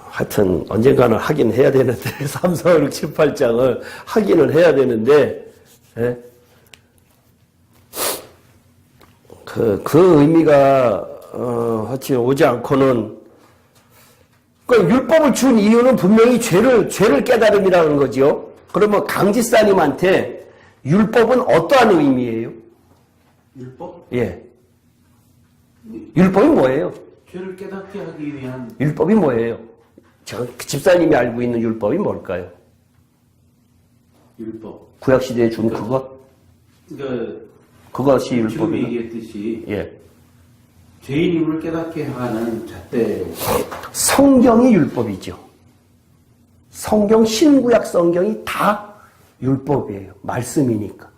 하여튼 언젠가는 하긴 해야 되는데 3, 4, 5, 6, 7, 8장을 하기는 해야 되는데 예? 그 의미가 하여튼 오지 않고는 그러니까 율법을 준 이유는 분명히 죄를 깨달음이라는 거죠. 그러면 강지사님한테 율법은 어떠한 의미예요? 율법? 예. 율법이 뭐예요? 죄를 깨닫게 하기 위한 율법이 뭐예요? 집사님이 알고 있는 율법이 뭘까요? 율법. 구약시대에 준 그것? 그러니까 그것이 지금 율법이에요. 얘기했듯이 예. 죄인임을 깨닫게 하는 잣대. 성경이 율법이죠. 신구약 성경이 다 율법이에요. 말씀이니까.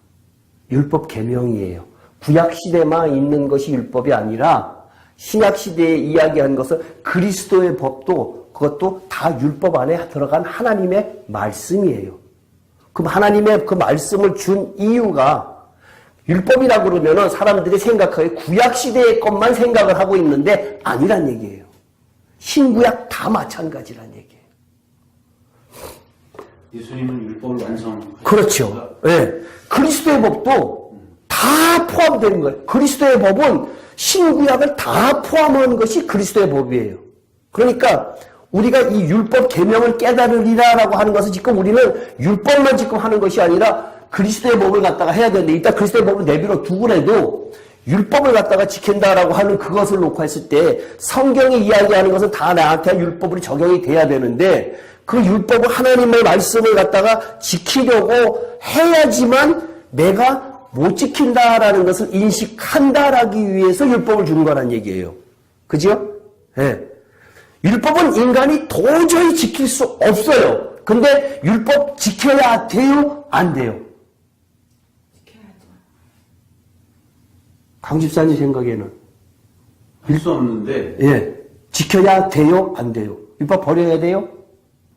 율법 계명이에요. 구약시대만 있는 것이 율법이 아니라 신약시대에 이야기한 것은 그리스도의 법도 그것도 다 율법 안에 들어간 하나님의 말씀이에요. 그럼 하나님의 그 말씀을 준 이유가 율법이라고 그러면은 사람들이 생각하기에 구약시대의 것만 생각을 하고 있는데 아니란 얘기예요. 신구약 다 마찬가지란 얘기예요. 예수님은 율법을 완성. 그렇죠. 예. 그리스도의 법도 다 포함되는 거예요. 그리스도의 법은 신구약을 다 포함한 것이 그리스도의 법이에요. 그러니까 우리가 이 율법 계명을 깨달으리라라고 하는 것은 지금 우리는 율법만 지금 하는 것이 아니라 그리스도의 법을 갖다가 해야 되는데 일단 그리스도의 법을 내비로 두고라도 율법을 갖다가 지킨다라고 하는 그것을 놓고 했을 때 성경이 이야기하는 것은 다 나한테 율법으로 적용이 돼야 되는데 그 율법을 하나님의 말씀을 갖다가 지키려고 해야지만 내가 못 지킨다라는 것을 인식한다라기 위해서 율법을 준 거란 얘기예요. 그죠? 예. 율법은 인간이 도저히 지킬 수 없어요. 근데 율법 지켜야 돼요? 안 돼요? 지켜야죠. 강 집사님 생각에는 할 수 없는데 예. 지켜야 돼요? 안 돼요? 율법 버려야 돼요?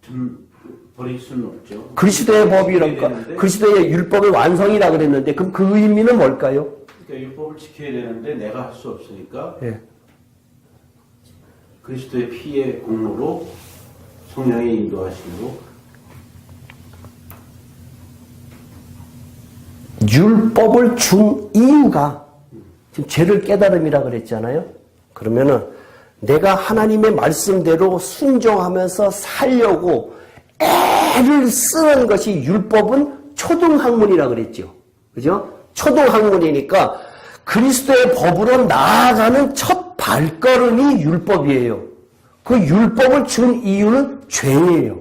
좀 버릴 수는 없죠. 그리스도의 법이랄까 되는데, 그리스도의 율법의 완성이라 그랬는데 그럼 그 의미는 뭘까요? 그러니까 율법을 지켜야 되는데 내가 할 수 없으니까 예. 그리스도의 피의 공로로 성령의 인도하심으로 율법을 준 이유가 지금 죄를 깨달음이라 그랬잖아요. 그러면은 내가 하나님의 말씀대로 순종하면서 살려고 애를 쓰는 것이 율법은 초등학문이라 그랬죠. 그죠? 초등학문이니까 그리스도의 법으로 나아가는 첫 발걸음이 율법이에요. 그 율법을 준 이유는 죄예요.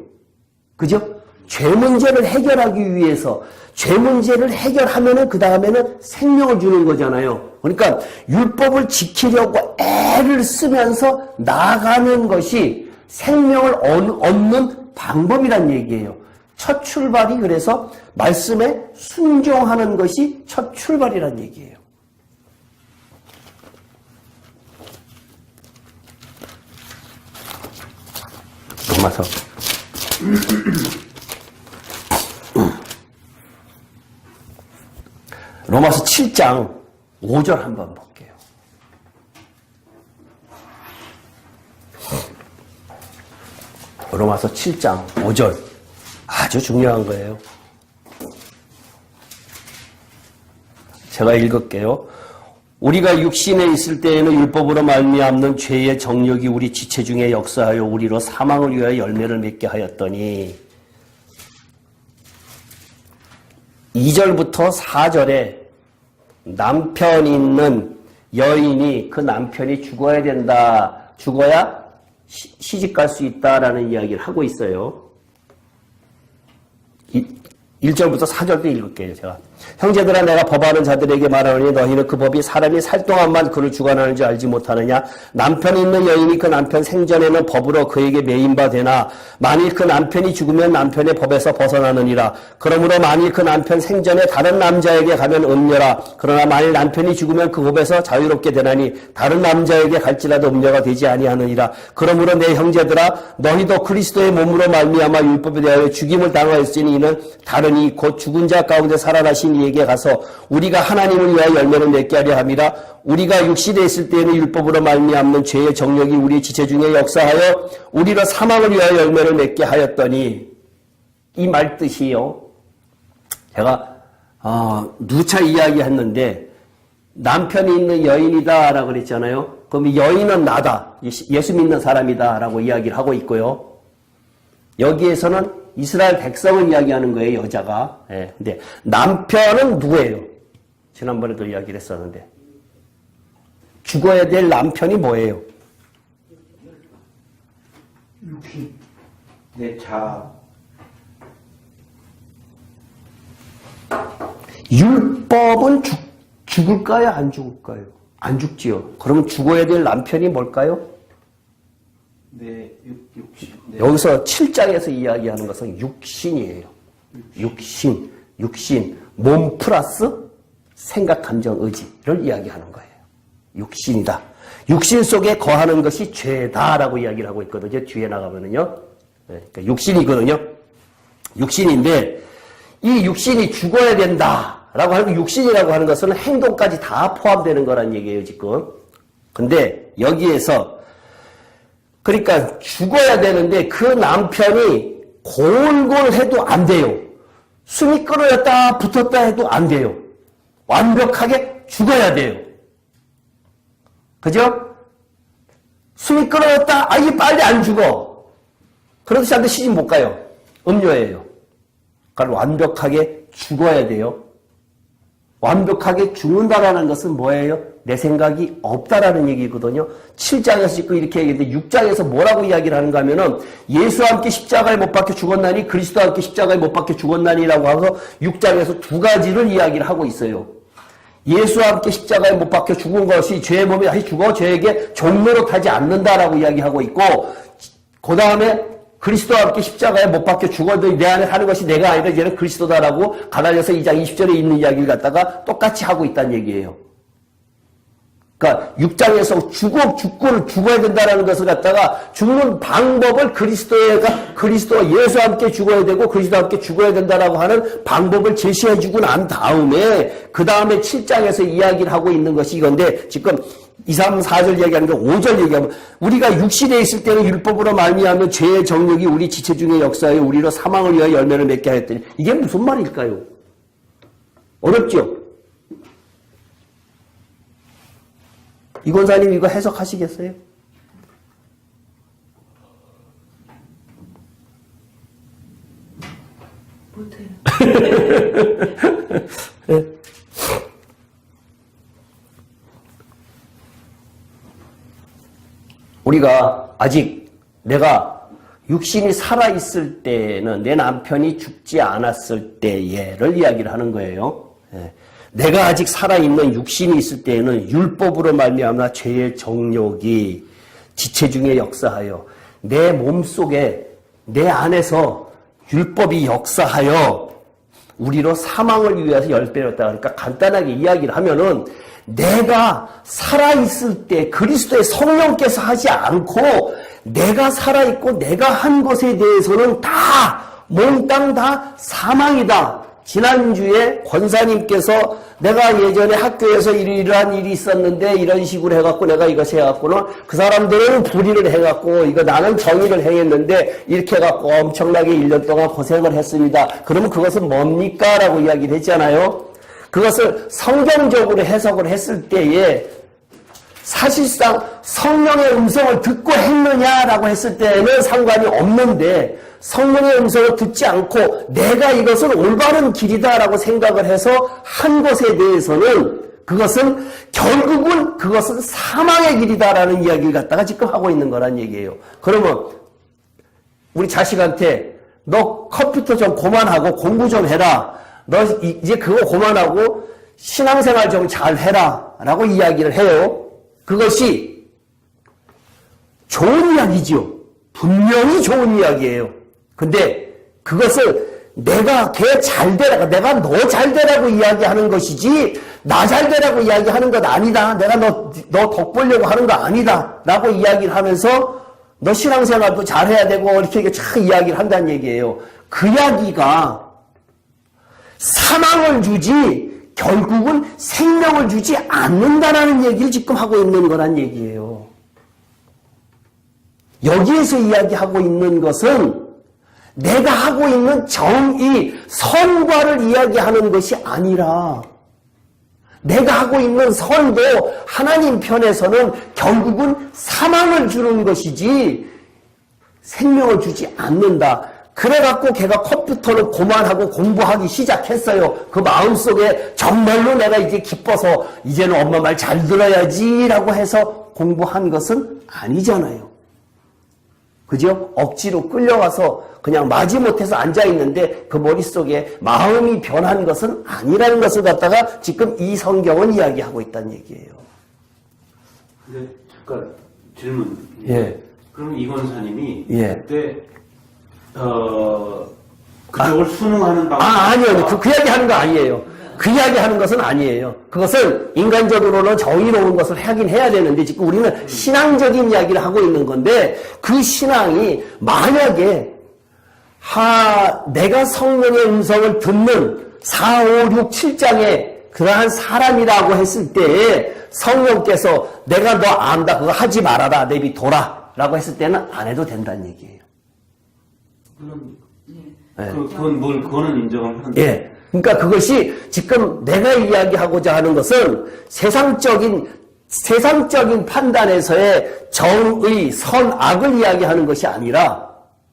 그죠? 죄 문제를 해결하기 위해서 죄 문제를 해결하면은 그 다음에는 생명을 주는 거잖아요. 그러니까 율법을 지키려고 애를 쓰면서 나아가는 것이 생명을 얻는 방법이란 얘기예요. 첫 출발이 그래서 말씀에 순종하는 것이 첫 출발이란 얘기예요. 로마서 로마서 7장 5절 한번 볼게요. 로마서 7장 5절 아주 중요한 거예요. 제가 읽을게요. 우리가 육신에 있을 때에는 율법으로 말미암는 죄의 정욕이 우리 지체 중에 역사하여 우리로 사망을 위하여 열매를 맺게 하였더니 2절부터 4절에 남편 있는 여인이 그 남편이 죽어야 된다. 죽어야 시집 갈 수 있다라는 이야기를 하고 있어요. 1절부터 4절도 읽을게요, 제가. 형제들아, 내가 법하는 자들에게 말하노니 너희는 그 법이 사람이 살 동안만 그를 주관하는 줄 알지 못하느냐? 남편이 있는 여인이 그 남편 생전에는 법으로 그에게 매인바 되나 만일 그 남편이 죽으면 남편의 법에서 벗어나느니라. 그러므로 만일 그 남편 생전에 다른 남자에게 가면 음녀라. 그러나 만일 남편이 죽으면 그 법에서 자유롭게 되나니 다른 남자에게 갈지라도 음녀가 되지 아니하느니라. 그러므로 내 형제들아, 너희도 그리스도의 몸으로 말미암아 율법에 대하여 죽임을 당하였으니 이는 다른 이 곧 죽은 자 가운데 살아나신 이에게 가서 우리가 하나님을 위하여 열매를 맺게 하려 함이라. 우리가 육신에 있을 때에는 율법으로 말미암는 죄의 정력이 우리 지체 중에 역사하여 우리로 사망을 위하여 열매를 맺게 하였더니 이 말 뜻이요. 제가 누차 이야기했는데 남편이 있는 여인이다라고 그랬잖아요. 그럼 이 여인은 나다. 예수 믿는 사람이다 라고 이야기를 하고 있고요. 여기에서는 이스라엘 백성을 이야기하는 거예요, 여자가. 예. 근데 남편은 누구예요? 지난번에도 이야기를 했었는데. 죽어야 될 남편이 뭐예요? 내 자. 율법은 죽을까요? 안 죽을까요? 안 죽지요. 그러면 죽어야 될 남편이 뭘까요? 내 육신. 여기서 7장에서 이야기하는 것은 육신이에요. 육신. 몸 플러스 생각, 감정, 의지를 이야기하는 거예요. 육신이다. 육신 속에 거하는 것이 죄다라고 이야기를 하고 있거든요. 뒤에 나가면은요. 그러니까 육신이거든요. 육신인데 이 육신이 죽어야 된다라고 하는 육신이라고 하는 것은 행동까지 다 포함되는 거란 얘기예요, 지금. 근데 여기에서 그러니까 죽어야 되는데 그 남편이 골골 해도 안 돼요. 숨이 끊어졌다 붙었다 해도 안 돼요. 완벽하게 죽어야 돼요. 그죠? 숨이 끊어졌다, 이게 빨리 안 죽어. 그래도 저한테 시집 못 가요. 음료예요. 그러니까 완벽하게 죽어야 돼요. 완벽하게 죽는다라는 것은 뭐예요? 내 생각이 없다라는 얘기거든요. 7장에서 지금 이렇게 얘기했는데 6장에서 뭐라고 이야기를 하는가 하면은 예수와 함께 십자가에 못 박혀 죽었나니 그리스도와 함께 십자가에 못 박혀 죽었나니라고 하면서 6장에서 두 가지를 이야기를 하고 있어요. 예수와 함께 십자가에 못 박혀 죽은 것이 죄의 몸에 다시 죽어 죄에게 종로로 타지 않는다라고 이야기하고 있고, 그 다음에 그리스도와 함께 십자가에 못 박혀 죽어도 내 안에 사는 것이 내가 아니라 이제는 그리스도다라고 갈라디아서 2장 20절에 있는 이야기를 갖다가 똑같이 하고 있다는 얘기예요. 그러니까 6장에서 죽어야 된다라는 것을 갖다가 죽는 방법을 그리스도 예수와 함께 죽어야 되고 그리스도와 함께 죽어야 된다라고 하는 방법을 제시해주고 난 다음에 그 다음에 7장에서 이야기를 하고 있는 것이 이건데, 지금 2, 3, 4절 얘기하는 게 5절 얘기하면 우리가 육신에 있을 때는 율법으로 말미암아 죄의 정욕이 우리 지체 중에 역사하여 우리로 사망을 위하여 열매를 맺게 하였더니, 이게 무슨 말일까요? 어렵죠? 이 권사님 이거 해석하시겠어요? 못해요. 네. 우리가 아직 내가 육신이 살아있을 때는 내 남편이 죽지 않았을 때에를 이야기를 하는 거예요. 예. 내가 아직 살아있는 육신이 있을 때에는 율법으로 말미암아 죄의 정욕이 지체 중에 역사하여 내 몸속에 내 안에서 율법이 역사하여 우리로 사망을 위해서 열매였다. 그러니까 간단하게 이야기를 하면은 내가 살아있을 때 그리스도의 성령께서 하지 않고 내가 살아있고 내가 한 것에 대해서는 다 몽땅 다 사망이다. 지난주에 권사님께서 내가 예전에 학교에서 이러한 일이 있었는데 이런 식으로 해갖고 내가 이것을 해갖고는 그 사람들은 불의를 해갖고 이거 나는 정의를 행했는데 이렇게 해갖고 엄청나게 1년 동안 고생을 했습니다. 그러면 그것은 뭡니까? 라고 이야기를 했잖아요. 그것을 성경적으로 해석을 했을 때에 사실상 성령의 음성을 듣고 했느냐라고 했을 때는 상관이 없는데, 성령의 음성을 듣지 않고 내가 이것은 올바른 길이다라고 생각을 해서 한 것에 대해서는 그것은 결국은 그것은 사망의 길이다라는 이야기를 갖다가 지금 하고 있는 거란 얘기예요. 그러면 우리 자식한테 너 컴퓨터 좀 그만하고 공부 좀 해라. 너 이제 그거 그만하고 신앙생활 좀 잘 해라 라고 이야기를 해요. 그것이 좋은 이야기죠. 분명히 좋은 이야기예요. 근데 그것을 내가 걔 잘 되라고, 내가 너 잘 되라고 이야기하는 것이지 나 잘 되라고 이야기하는 것 아니다. 내가 너 덕 보려고 하는 거 아니다 라고 이야기를 하면서 너 신앙생활도 잘해야 되고 이렇게 참 이야기를 한다는 얘기예요. 그 이야기가 사망을 주지 결국은 생명을 주지 않는다라는 얘기를 지금 하고 있는 거란 얘기예요. 여기에서 이야기하고 있는 것은 내가 하고 있는 정의, 선과를 이야기하는 것이 아니라 내가 하고 있는 선도 하나님 편에서는 결국은 사망을 주는 것이지 생명을 주지 않는다. 그래갖고 걔가 컴퓨터를 그만하고 공부하기 시작했어요. 그 마음속에 정말로 내가 이제 기뻐서 이제는 엄마 말 잘 들어야지라고 해서 공부한 것은 아니잖아요. 그죠? 억지로 끌려와서 그냥 마지못해서 앉아있는데 그 머릿속에 마음이 변한 것은 아니라는 것을 갖다가 지금 이 성경은 이야기하고 있다는 얘기예요. 근데 잠깐 질문. 예. 그럼 이 권사님이 예. 그때 그쪽을 순응하는 방법. 아니요. 그 이야기 하는 거 아니에요. 그 이야기 하는 것은 아니에요. 그것은 인간적으로는 정의로운 것을 하긴 해야 되는데 지금 우리는 신앙적인 이야기를 하고 있는 건데, 그 신앙이 만약에 내가 성령의 음성을 듣는 4, 5, 6, 7장에 그러한 사람이라고 했을 때에 성령께서 내가 너 안다, 그거 하지 말아라, 내비둬라 라고 했을 때는 안 해도 된다는 얘기예요. 그거는 인정을 하는데. 예. 그러니까 그것이 지금 내가 이야기하고자 하는 것은 세상적인 판단에서의 정의, 선악을 이야기하는 것이 아니라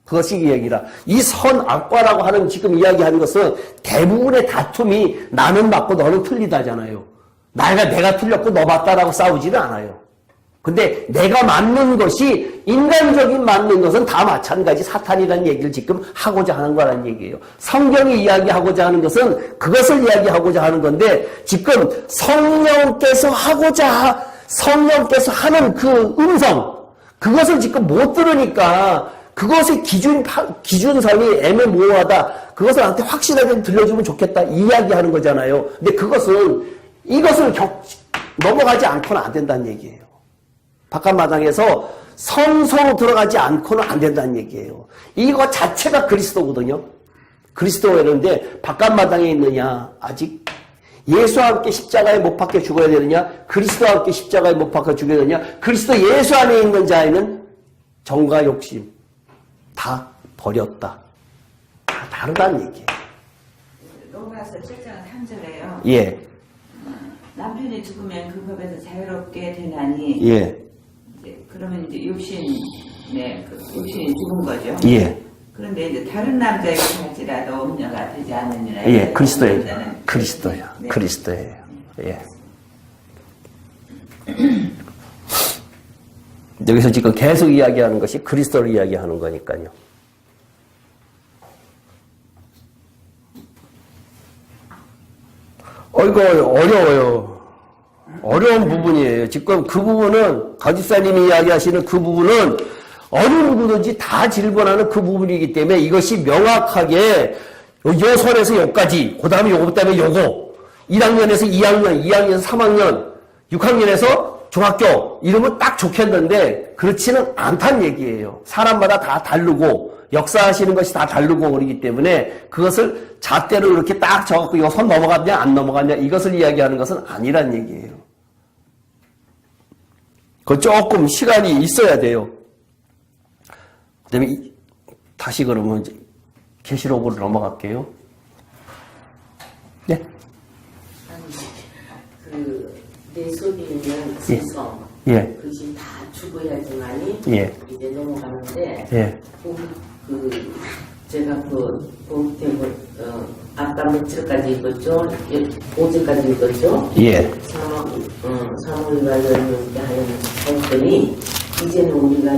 그것이 이야기라. 이 선악과라고 하는 지금 이야기하는 것은 대부분의 다툼이 나는 맞고 너는 틀리다잖아요. 내가 틀렸고 너 맞다라고 싸우지는 않아요. 근데 내가 맞는 것이 인간적인 맞는 것은 다 마찬가지 사탄이라는 얘기를 지금 하고자 하는 거라는 얘기예요. 성경이 이야기하고자 하는 것은 그것을 이야기하고자 하는 건데 지금 성령께서 하는 그 음성 그것을 지금 못 들으니까 그것의 기준선이 애매모호하다. 그것을 나한테 확실하게 들려주면 좋겠다. 이야기하는 거잖아요. 근데 이것을 넘어가지 않고는 안 된다는 얘기예요. 바깥마당에서 성소로 들어가지 않고는 안 된다는 얘기예요. 이거 자체가 그리스도거든요. 그리스도였는데 바깥마당에 있느냐? 아직 예수와 함께 십자가에 못 박혀 죽어야 되느냐? 그리스도와 함께 십자가에 못 박혀 죽어야 되느냐? 그리스도 예수 안에 있는 자에는 정과 욕심 다 버렸다. 다 다르다는 얘기예요. 로마서 7장 3절에요. 예. 남편이 죽으면 그 법에서 자유롭게 되나니. 예. 그러면 이제 욕심이 죽은 거죠. 예. 그런데 이제 다른 남자에게 할지라도 음녀가 되지 않느니라. 예, 그리스도예요. 네. 그리스도예요. 예. 여기서 지금 계속 이야기하는 것이 그리스도를 이야기하는 거니까요. 이거 어려워요. 어려운 부분이에요. 지금 그 부분은 거집사님이 이야기하시는 그 부분은 어느 누구든지 다 질문하는 그 부분이기 때문에 이것이 명확하게 요 선에서 요까지 그 다음에 요거 때문에 요거 1학년에서 2학년, 2학년에서 3학년, 6학년에서 중학교 이러면 딱 좋겠는데 그렇지는 않다는 얘기예요. 사람마다 다 다르고 역사하시는 것이 다 다르고 그러기 때문에 그것을 잣대로 이렇게 딱 적었고 이거 선 넘어갔냐 안 넘어갔냐 이것을 이야기하는 것은 아니란 얘기예요. 그 조금 시간이 있어야 돼요. 그다음에 다시 그러면 이제 계시록으로 넘어갈게요. 네. 내 속에 있는 지성, 예. 그것이 다 죽어야지만이 예. 이제 넘어가는데, 예. 제가 아까 며칠까지 읽었죠? 어제까지 읽었죠? 예. 사무엘과 열명께 하는 것들이 이제는 우리가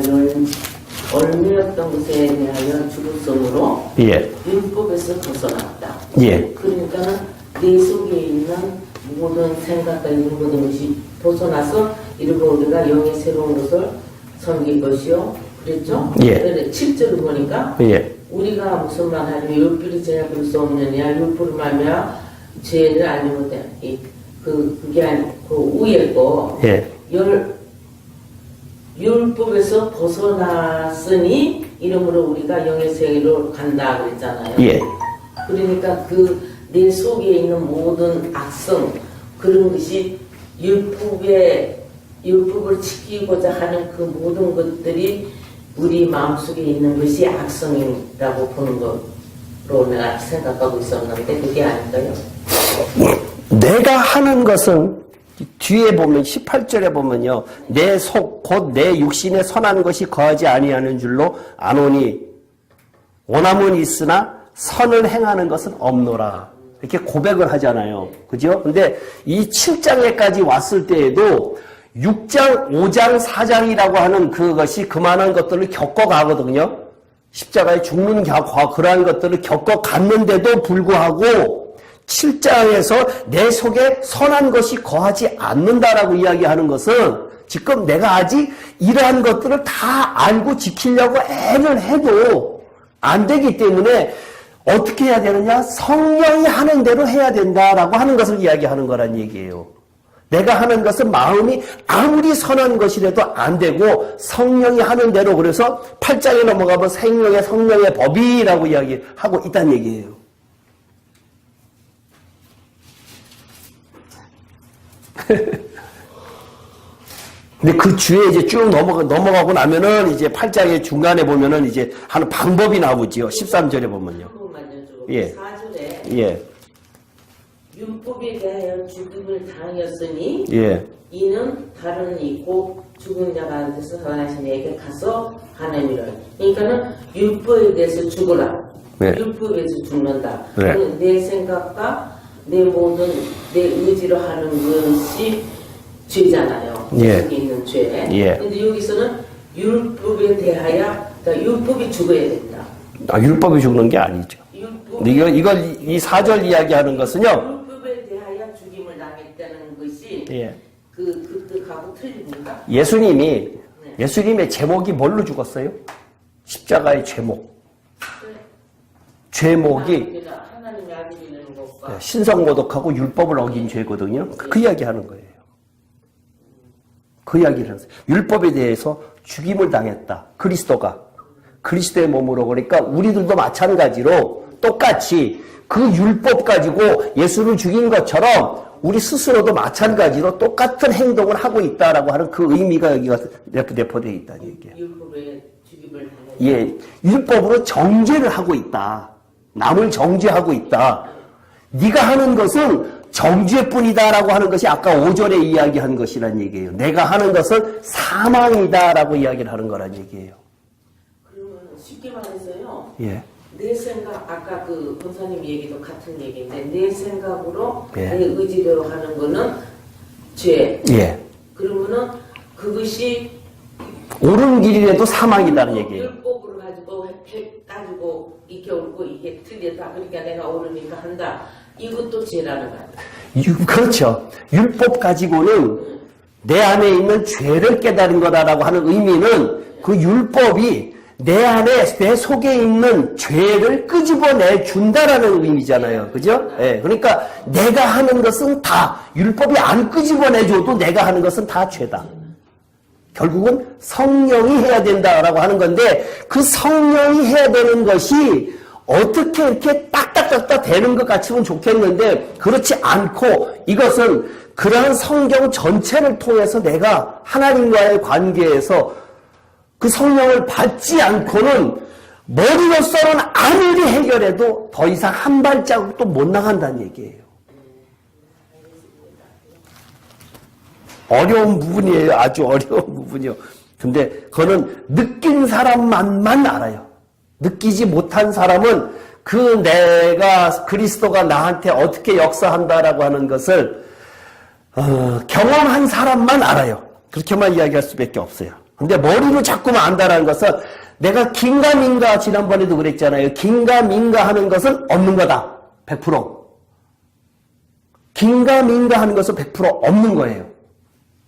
얼매였던 것에 대하여 죽었으므로 예. 율법에서 벗어났다. 예. 그러니까는 내 속에 있는 모든 생각과 이런 모든 것이 벗어나서 이러고 우리가 영의 새로운 것을 섬길 것이요. 그랬죠? 예. 그런데 7절을 보니까 예. 우리가 무슨 말 하면 율법이 제약할 수 없느냐 율법을 말면 죄를 아니면 그게 아니고 위에 거 예. 율법에서 벗어났으니 이러므로 우리가 영의 세계로 간다 그랬잖아요. 예. 그러니까 내 속에 있는 모든 악성 그런 것이 율법을 지키고자 하는 그 모든 것들이 우리 마음속에 있는 것이 악성이라고 보는 거로 내가 생각하고 있었는데 그게 아닌가요? 내가 하는 것은 뒤에 보면 18절에 보면요. 내 속 곧 내 육신에 선한 것이 거하지 아니하는 줄로 아노니 원함은 있으나 선을 행하는 것은 없노라. 이렇게 고백을 하잖아요. 그죠? 근데 이 7장에까지 왔을 때에도 6장, 5장, 4장이라고 하는 그것이 그만한 것들을 겪어가거든요. 십자가에 죽는 그러한 것들을 겪어갔는데도 불구하고 7장에서 내 속에 선한 것이 거하지 않는다라고 이야기하는 것은 지금 내가 아직 이러한 것들을 다 알고 지키려고 애를 해도 안 되기 때문에 어떻게 해야 되느냐? 성령이 하는 대로 해야 된다라고 하는 것을 이야기하는 거란 얘기예요. 내가 하는 것은 마음이 아무리 선한 것이라도 안 되고 성령이 하는 대로 그래서 8장에 넘어가면 생명의 성령의 법이라고 이야기하고 있다는 얘기예요. 근데 그 주에 이제 쭉 넘어가고 나면은 이제 8장의 중간에 보면은 이제 하는 방법이 나오지요. 13절에 보면요. 그 말이 여쭤볼게요. 예. 4절에 예, 율법에 대하여 죽음을 당하였으니 예, 이는 다른 이고 죽은 자 가운데서 선하신 이에게 가서 하느니라. 그러니까는 율법에 대해서 죽어라. 네. 율법에서 죽는다. 네. 내 생각과 내 모든 내 의지로 하는 것이 죄잖아요. 예. 속에 있는 죄. 예. 근데 여기서는 율법에 대하여 그러니까 율법이 죽어야 된다. 율법이 죽는 게 아니죠. 율법 이 4절 이야기하는 것은요, 율법에 대하여 죽임을 당했다는 것이 예, 그하고 틀립니까? 예수님의 제목이 뭘로 죽었어요? 십자가의 제목. 제목이 하나님의 아들이라는 것과 신성모독하고 율법을 어긴 죄거든요. 그 이야기 하는 거예요. 그 이야기를 하세요. 율법에 대해서 죽임을 당했다. 그리스도의 몸으로. 그러니까 우리들도 마찬가지로 똑같이 그 율법 가지고 예수를 죽인 것처럼 우리 스스로도 마찬가지로 똑같은 행동을 하고 있다라고 하는 그 의미가 여기가 이렇게 내포되어 있다는 얘기예요. 율법에 죽임을 당했다. 예, 율법으로 정죄를 하고 있다. 남을 정죄하고 있다. 네가 하는 것은 정죄뿐이다라고 하는 것이 아까 5절에 이야기한 것이란 얘기예요. 내가 하는 것은 사망이다라고 이야기를 하는 거란 얘기예요. 그러면 쉽게 말해서요. 예. 내 생각 아까 그 권사님 얘기도 같은 얘기인데 내 생각으로 예. 내 의지대로 하는 거는 죄. 예. 그러면은 그것이 옳은 길이라도 사망이다는 얘기예요. 율법으로 가지고 따지고 이게 옳고 이게 틀리다. 그러니까 내가 옳으니까 한다. 이것도 죄라는 거야. 그렇죠. 율법 가지고는 내 안에 있는 죄를 깨달은 거다라고 하는 의미는 그 율법이 내 안에, 내 속에 있는 죄를 끄집어내 준다라는 의미잖아요. 그죠? 예. 그러니까 내가 하는 것은 다, 율법이 안 끄집어내줘도 내가 하는 것은 다 죄다. 결국은 성령이 해야 된다라고 하는 건데, 그 성령이 해야 되는 것이 어떻게 이렇게 딱딱딱딱 되는 것 같으면 좋겠는데, 그렇지 않고 이것은 그러한 성경 전체를 통해서 내가 하나님과의 관계에서 그 성령을 받지 않고는 머리로서는 아무리 해결해도 더 이상 한 발자국도 못 나간다는 얘기예요. 어려운 부분이에요. 아주 어려운 부분이요. 근데 그거는 느낀 사람만만 알아요. 느끼지 못한 사람은 그 내가 그리스도가 나한테 어떻게 역사한다라고 하는 것을 경험한 사람만 알아요. 그렇게만 이야기할 수밖에 없어요. 근데 머리로 자꾸만 안다라는 것은 내가 긴가민가 지난번에도 그랬잖아요. 긴가민가 하는 것은 없는 거다. 100%. 긴가민가 하는 것은 100% 없는 거예요.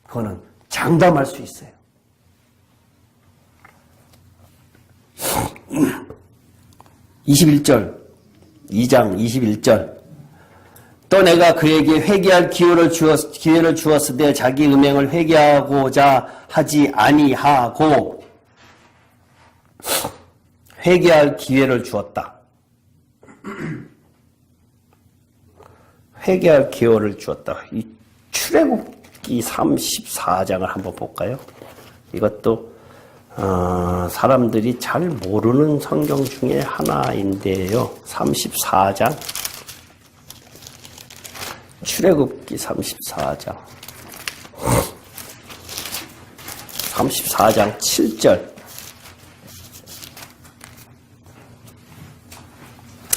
그거는 장담할 수 있어요. 21절, 2장 21절. 또 내가 그에게 회개할 기회를 주었을 때 자기 음행을 회개하고자 하지 아니하고 회개할 기회를 주었다. 회개할 기회를 주었다. 이 출애굽기 34장을 한번 볼까요? 이것도 사람들이 잘 모르는 성경 중에 하나인데요. 34장. 출애굽기 34장 7절.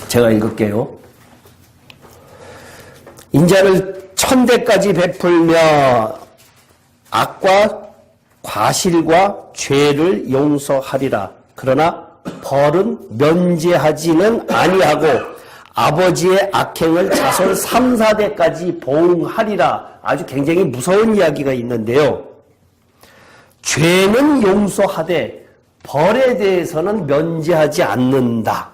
제가 읽을게요. 인자를 1000대까지 베풀며 악과 과실과 죄를 용서하리라. 그러나 벌은 면제하지는 아니하고 아버지의 악행을 자손 3, 4대까지 보응하리라. 아주 굉장히 무서운 이야기가 있는데요. 죄는 용서하되 벌에 대해서는 면제하지 않는다.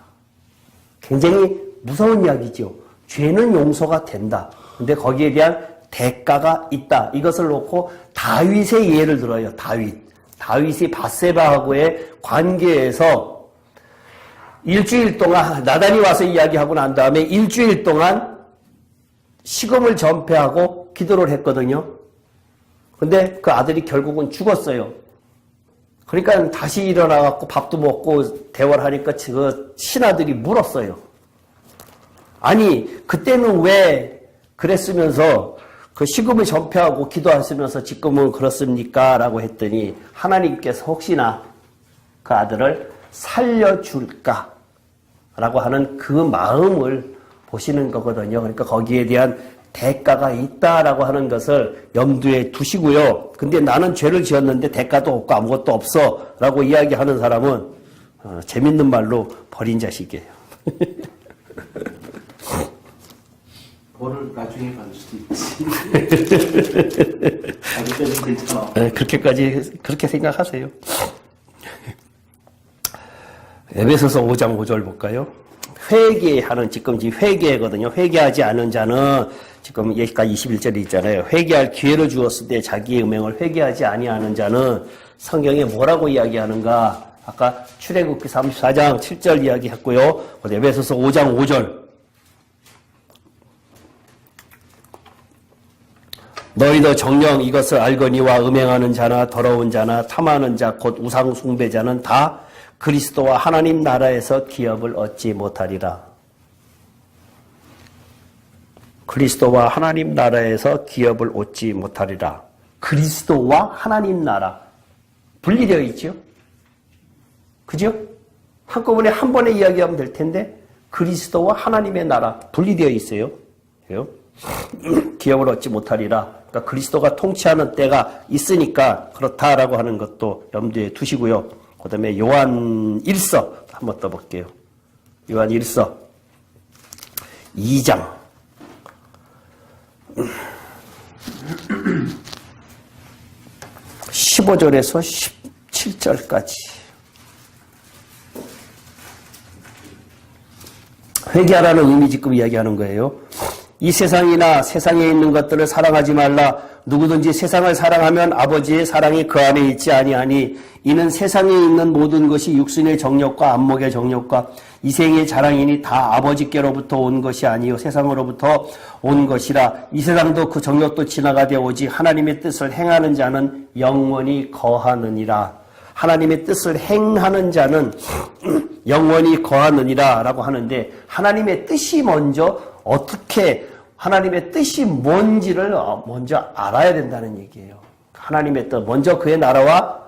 굉장히 무서운 이야기죠. 죄는 용서가 된다. 근데 거기에 대한 대가가 있다. 이것을 놓고 다윗의 예를 들어요. 다윗이 밧세바하고의 관계에서 일주일 동안 나단이 와서 이야기하고 난 다음에 일주일 동안 식음을 전폐하고 기도를 했거든요. 근데 그 아들이 결국은 죽었어요. 그러니까 다시 일어나갖고 밥도 먹고 대화를 하니까 그 신하들이 물었어요. 아니 그때는 왜 그랬으면서 그 식음을 전폐하고 기도하시면서 지금은 그렇습니까? 라고 했더니 하나님께서 혹시나 그 아들을 살려줄까? 라고 하는 그 마음을 보시는 거거든요. 그러니까 거기에 대한 대가가 있다라고 하는 것을 염두에 두시고요. 근데 나는 죄를 지었는데 대가도 없고 아무것도 없어 라고 이야기하는 사람은 재밌는 말로 버린 자식이에요. 벌을 나중에 받을 수도 있지. 아직 때는 괜찮아. 네, 그렇게 생각하세요. 에베소서 5장 5절 볼까요? 회개하는, 지금 회개거든요. 회개하지 않은 자는, 지금 여기까지 21절이 있잖아요. 회개할 기회를 주었을 때 자기의 음행을 회개하지 아니하는 자는 성경에 뭐라고 이야기하는가? 아까 출애굽기 34장 7절 이야기했고요. 에베소서 5장 5절. 너희도 정녕 이것을 알거니와 음행하는 자나 더러운 자나 탐하는 자 곧 우상 숭배자는 다 그리스도와 하나님 나라에서 기업을 얻지 못하리라. 그리스도와 하나님 나라에서 기업을 얻지 못하리라. 그리스도와 하나님 나라 분리되어 있죠. 그죠? 한꺼번에 한 번에 이야기하면 될 텐데 그리스도와 하나님의 나라 분리되어 있어요. 그래요? 기업을 얻지 못하리라. 그러니까 그리스도가 통치하는 때가 있으니까 그렇다라고 하는 것도 염두에 두시고요. 그 다음에 요한 1서 한번 떠볼게요. 요한 1서 2장 15절에서 17절까지 회개하라는 의미 지금 이야기하는 거예요. 이 세상이나 세상에 있는 것들을 사랑하지 말라. 누구든지 세상을 사랑하면 아버지의 사랑이 그 안에 있지 아니하니 이는 세상에 있는 모든 것이 육신의 정욕과 안목의 정욕과 이생의 자랑이니 다 아버지께로부터 온 것이 아니요 세상으로부터 온 것이라. 이 세상도 그 정욕도 지나가되 오직 하나님의 뜻을 행하는 자는 영원히 거하느니라. 하나님의 뜻을 행하는 자는 영원히 거하느니라 라고 하는데 하나님의 뜻이 먼저 어떻게 하나님의 뜻이 뭔지를 먼저 알아야 된다는 얘기예요. 하나님의 뜻, 먼저 그의 나라와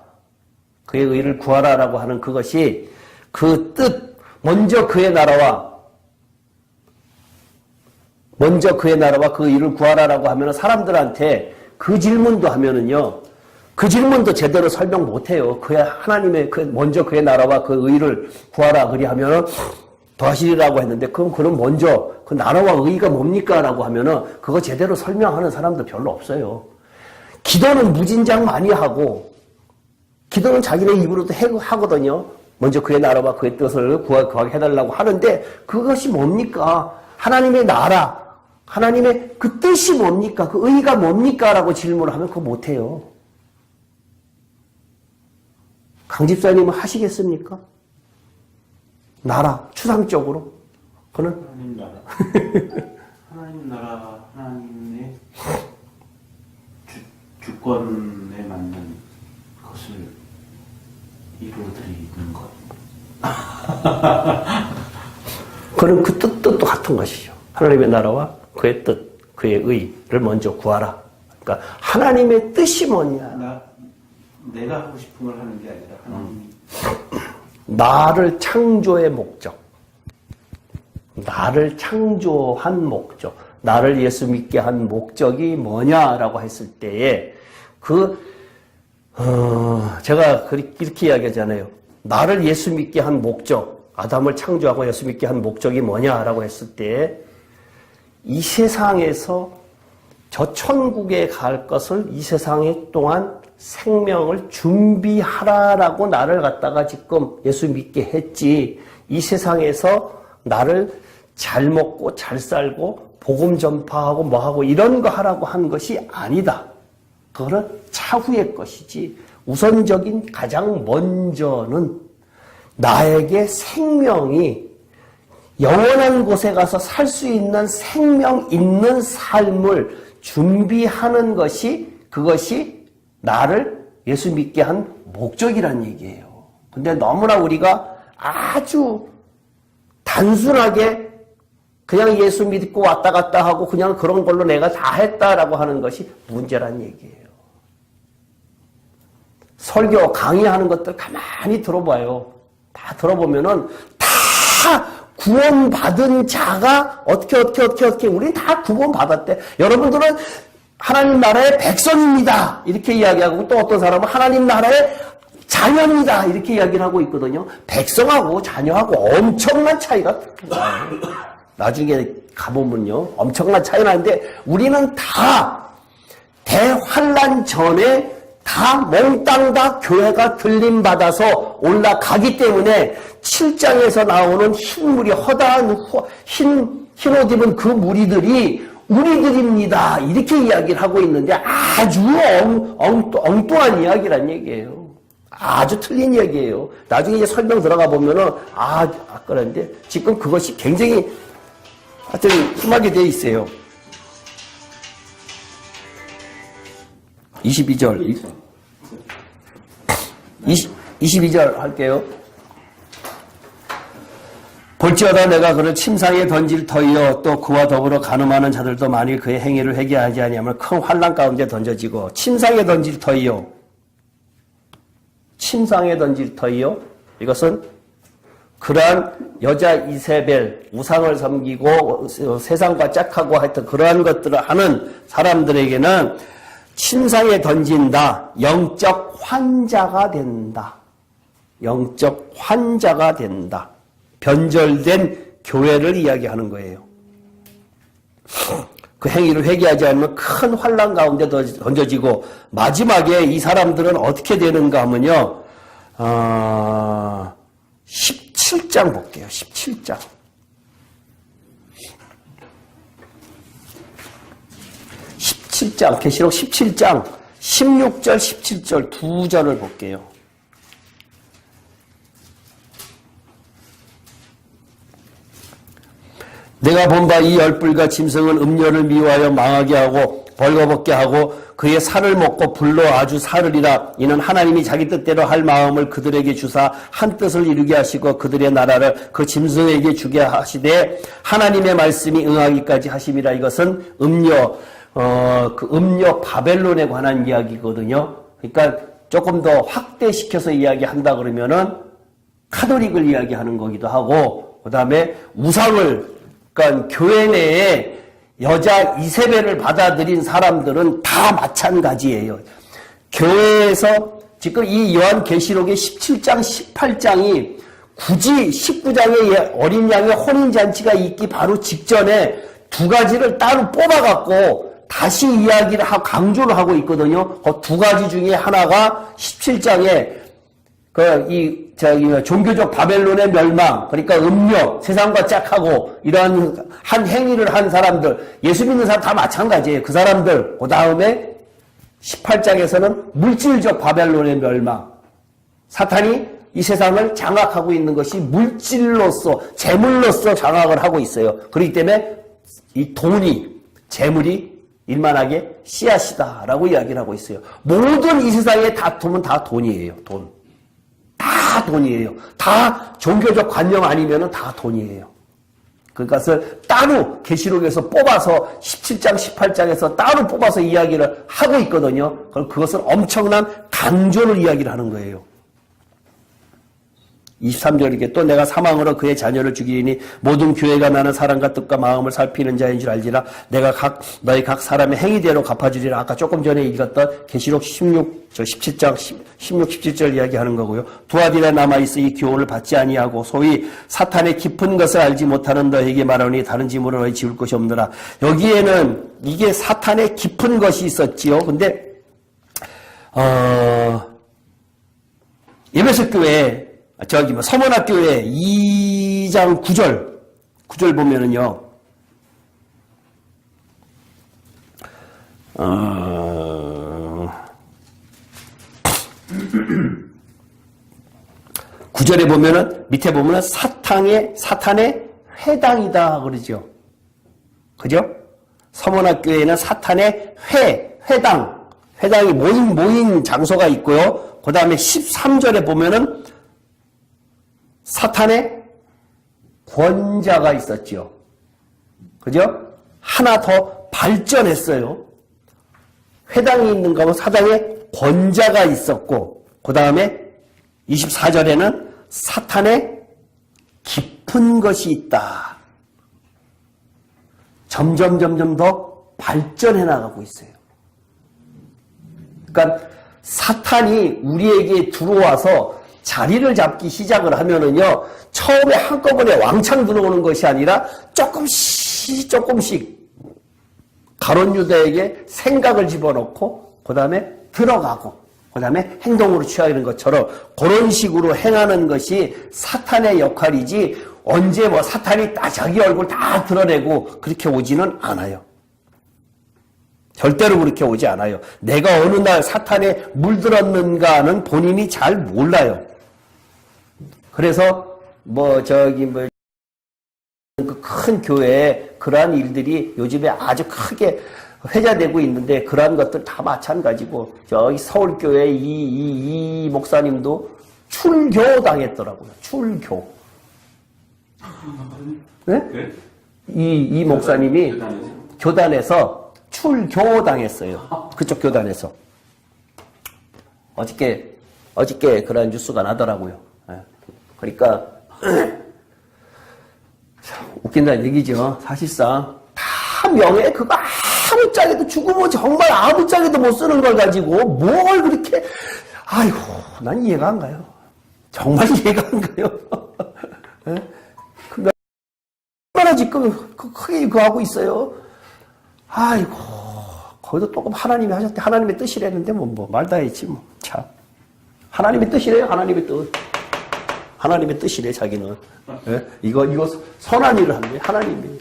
그의 의를 구하라라고 하는 그것이 그 뜻, 먼저 그의 나라와 그 의를 구하라라고 하면 사람들한테 그 질문도 하면은요, 그 질문도 제대로 설명 못해요. 그의 하나님의 먼저 그의 나라와 그 의를 구하라 그리 하면은 더하시리라고 했는데 그럼 먼저 그 나라와 의가 뭡니까? 라고 하면은 그거 제대로 설명하는 사람도 별로 없어요. 기도는 무진장 많이 하고 기도는 자기네 입으로도 하거든요. 먼저 그의 나라와 그의 뜻을 구하게 해달라고 하는데 그것이 뭡니까? 하나님의 나라, 하나님의 그 뜻이 뭡니까? 그 의가 뭡니까? 라고 질문을 하면 그거 못해요. 강 집사님은 하시겠습니까? 나라, 추상적으로. 그는? 하나님 나라. 하나님 나라, 하나님의 주권에 맞는 것을 이루어드리는 것. 그는 그 뜻도 같은 것이죠. 하나님의 나라와 그의 뜻, 그의 의를 먼저 구하라. 그러니까 하나님의 뜻이 뭐냐? 내가 하고 싶은 걸 하는 게 아니라 하나님이. 나를 창조의 목적, 나를 창조한 목적, 나를 예수 믿게 한 목적이 뭐냐라고 했을 때에 제가 이렇게 이야기하잖아요. 나를 예수 믿게 한 목적, 아담을 창조하고 예수 믿게 한 목적이 뭐냐라고 했을 때에 이 세상에서 저 천국에 갈 것을 이 세상에 동안 생명을 준비하라라고 나를 갖다가 지금 예수 믿게 했지. 이 세상에서 나를 잘 먹고 잘 살고 복음 전파하고 뭐하고 이런 거 하라고 한 것이 아니다. 그거는 차후의 것이지. 우선적인 가장 먼저는 나에게 생명이 영원한 곳에 가서 살 수 있는 생명 있는 삶을 준비하는 것이 그것이 나를 예수 믿게 한 목적이란 얘기예요. 근데 너무나 우리가 아주 단순하게 그냥 예수 믿고 왔다 갔다 하고 그냥 그런 걸로 내가 다 했다라고 하는 것이 문제란 얘기예요. 설교, 강의하는 것들 가만히 들어봐요. 다 들어보면은 다 구원받은 자가 어떻게 우리 다 구원받았대. 여러분들은 하나님 나라의 백성입니다. 이렇게 이야기하고 또 어떤 사람은 하나님 나라의 자녀입니다. 이렇게 이야기를 하고 있거든요. 백성하고 자녀하고 엄청난 차이가 나요. 나중에 가보면요. 엄청난 차이 나는데 우리는 다 대환란 전에 다 몽땅 다 교회가 들림받아서 올라가기 때문에 7장에서 나오는 흰물이 허다한 흰 옷 입은 그 무리들이 우리들입니다. 이렇게 이야기를 하고 있는데 아주 엉뚱한 이야기란 얘기예요. 아주 틀린 얘기예요. 나중에 이제 설명 들어가 보면은 그런데 지금 그것이 굉장히 하여튼 심하게 되어 있어요. 22절. 22절 할게요. 볼지어다 내가 그를 침상에 던질 터이요 또 그와 더불어 간음하는 자들도 만일 그의 행위를 회개하지 아니하면 큰 환난 가운데 던져지고 침상에 던질 터이요. 침상에 던질 터이요. 이것은 그러한 여자 이세벨, 우상을 섬기고 세상과 짝하고 하여튼 그러한 것들을 하는 사람들에게는 침상에 던진다. 영적 환자가 된다. 영적 환자가 된다. 변절된 교회를 이야기하는 거예요. 그 행위를 회개하지 않으면 큰 환난 가운데 던져지고 마지막에 이 사람들은 어떻게 되는가 하면요. 17장 볼게요. 17장. 17장, 계시록 17장, 16절, 17절 두 절을 볼게요. 내가 본 바 이 열불과 짐승은 음료를 미워하여 망하게 하고 벌거벗게 하고 그의 살을 먹고 불로 아주 사르리라. 이는 하나님이 자기 뜻대로 할 마음을 그들에게 주사 한 뜻을 이루게 하시고 그들의 나라를 그 짐승에게 주게 하시되 하나님의 말씀이 응하기까지 하심이라. 이것은 음료 바벨론에 관한 이야기거든요. 그러니까 조금 더 확대시켜서 이야기한다 그러면은 카톨릭을 이야기하는 거기도 하고, 그 다음에 우상을, 그러니까 교회 내에 여자 이세벨을 받아들인 사람들은 다 마찬가지예요. 교회에서 지금 이 요한계시록의 17장, 18장이 굳이 19장에 어린 양의 혼인잔치가 있기 바로 직전에 두 가지를 따로 뽑아갖고 다시 이야기를 하고 강조를 하고 있거든요. 그 두 가지 중에 하나가 17장에 종교적 바벨론의 멸망, 그러니까 음료, 세상과 짝하고 이러한 한 행위를 한 사람들, 예수 믿는 사람 다 마찬가지예요. 그 사람들. 그 다음에 18장에서는 물질적 바벨론의 멸망. 사탄이 이 세상을 장악하고 있는 것이 물질로서, 재물로서 장악을 하고 있어요. 그렇기 때문에 이 돈이, 재물이 일만하게 씨앗이다라고 이야기를 하고 있어요. 모든 이 세상의 다툼은 다 돈이에요. 돈. 다 돈이에요. 다 종교적 관념 아니면은 다 돈이에요. 그것을 따로 계시록에서 뽑아서 17장, 18장에서 따로 뽑아서 이야기를 하고 있거든요. 그럼 그것은 엄청난 강조를 이야기를 하는 거예요. 23절이게 또 내가 사망으로 그의 자녀를 죽이니 모든 교회가 나는 사랑과 뜻과 마음을 살피는 자인 줄 알지라. 내가 너희 각 사람의 행위대로 갚아주리라. 아까 조금 전에 읽었던 계시록 17장 16, 17절 이야기하는 거고요. 두아딜에 남아있어 이 교훈을 받지 아니하고 소위 사탄의 깊은 것을 알지 못하는 너에게 말하니 다른 짐으로 너희 지울 것이 없느라. 여기에는 이게 사탄의 깊은 것이 있었지요. 근데 에베소 교회 서문학교회 2장 9절 보면은요, 9절에 보면은, 밑에 보면은 사탄의 회당이다 그러죠. 그죠? 서문학교에는 사탄의 회당이 모인 장소가 있고요. 그 다음에 13절에 보면은 사탄의 권자가 있었죠. 그죠? 하나 더 발전했어요. 회당이 있는가 하면 사당에 권자가 있었고, 그 다음에 24절에는 사탄의 깊은 것이 있다. 점점 더 발전해 나가고 있어요. 그러니까 사탄이 우리에게 들어와서 자리를 잡기 시작을 하면은요, 처음에 한꺼번에 왕창 들어오는 것이 아니라 조금씩 가룟 유다에게 생각을 집어넣고 그 다음에 들어가고 그 다음에 행동으로 취하는 것처럼 그런 식으로 행하는 것이 사탄의 역할이지, 언제 뭐 사탄이 자기 얼굴 다 드러내고 그렇게 오지는 않아요. 절대로 그렇게 오지 않아요. 내가 어느 날 사탄에 물들었는가는 본인이 잘 몰라요. 그래서 그 큰 교회에 그러한 일들이 요즘에 아주 크게 회자되고 있는데, 그러한 것들 다 마찬가지고, 저기 서울교회 이 목사님도 출교당했더라고요. 출교. 네? 이 목사님이 교단에서 출교당했어요. 그쪽 교단에서. 어저께 그런 뉴스가 나더라고요. 그러니까 웃긴다는 얘기죠. 사실상 다 명예, 그거 아무짝에도, 죽으면 정말 아무짝에도 못 쓰는 걸 가지고 뭘 그렇게, 아이고, 난 이해가 안 가요. 정말 이해가 안 가요. 얼마나 지금 크게 그거 하고 있어요. 아이고, 거기도 조금 하나님이 하셨대. 하나님의 뜻이랬는데 뭐 말 다 했지 뭐. 참, 하나님의 뜻이래요. 하나님의 뜻. 하나님의 뜻이래, 자기는. 예? 이거 선한 일을 한대, 하나님이.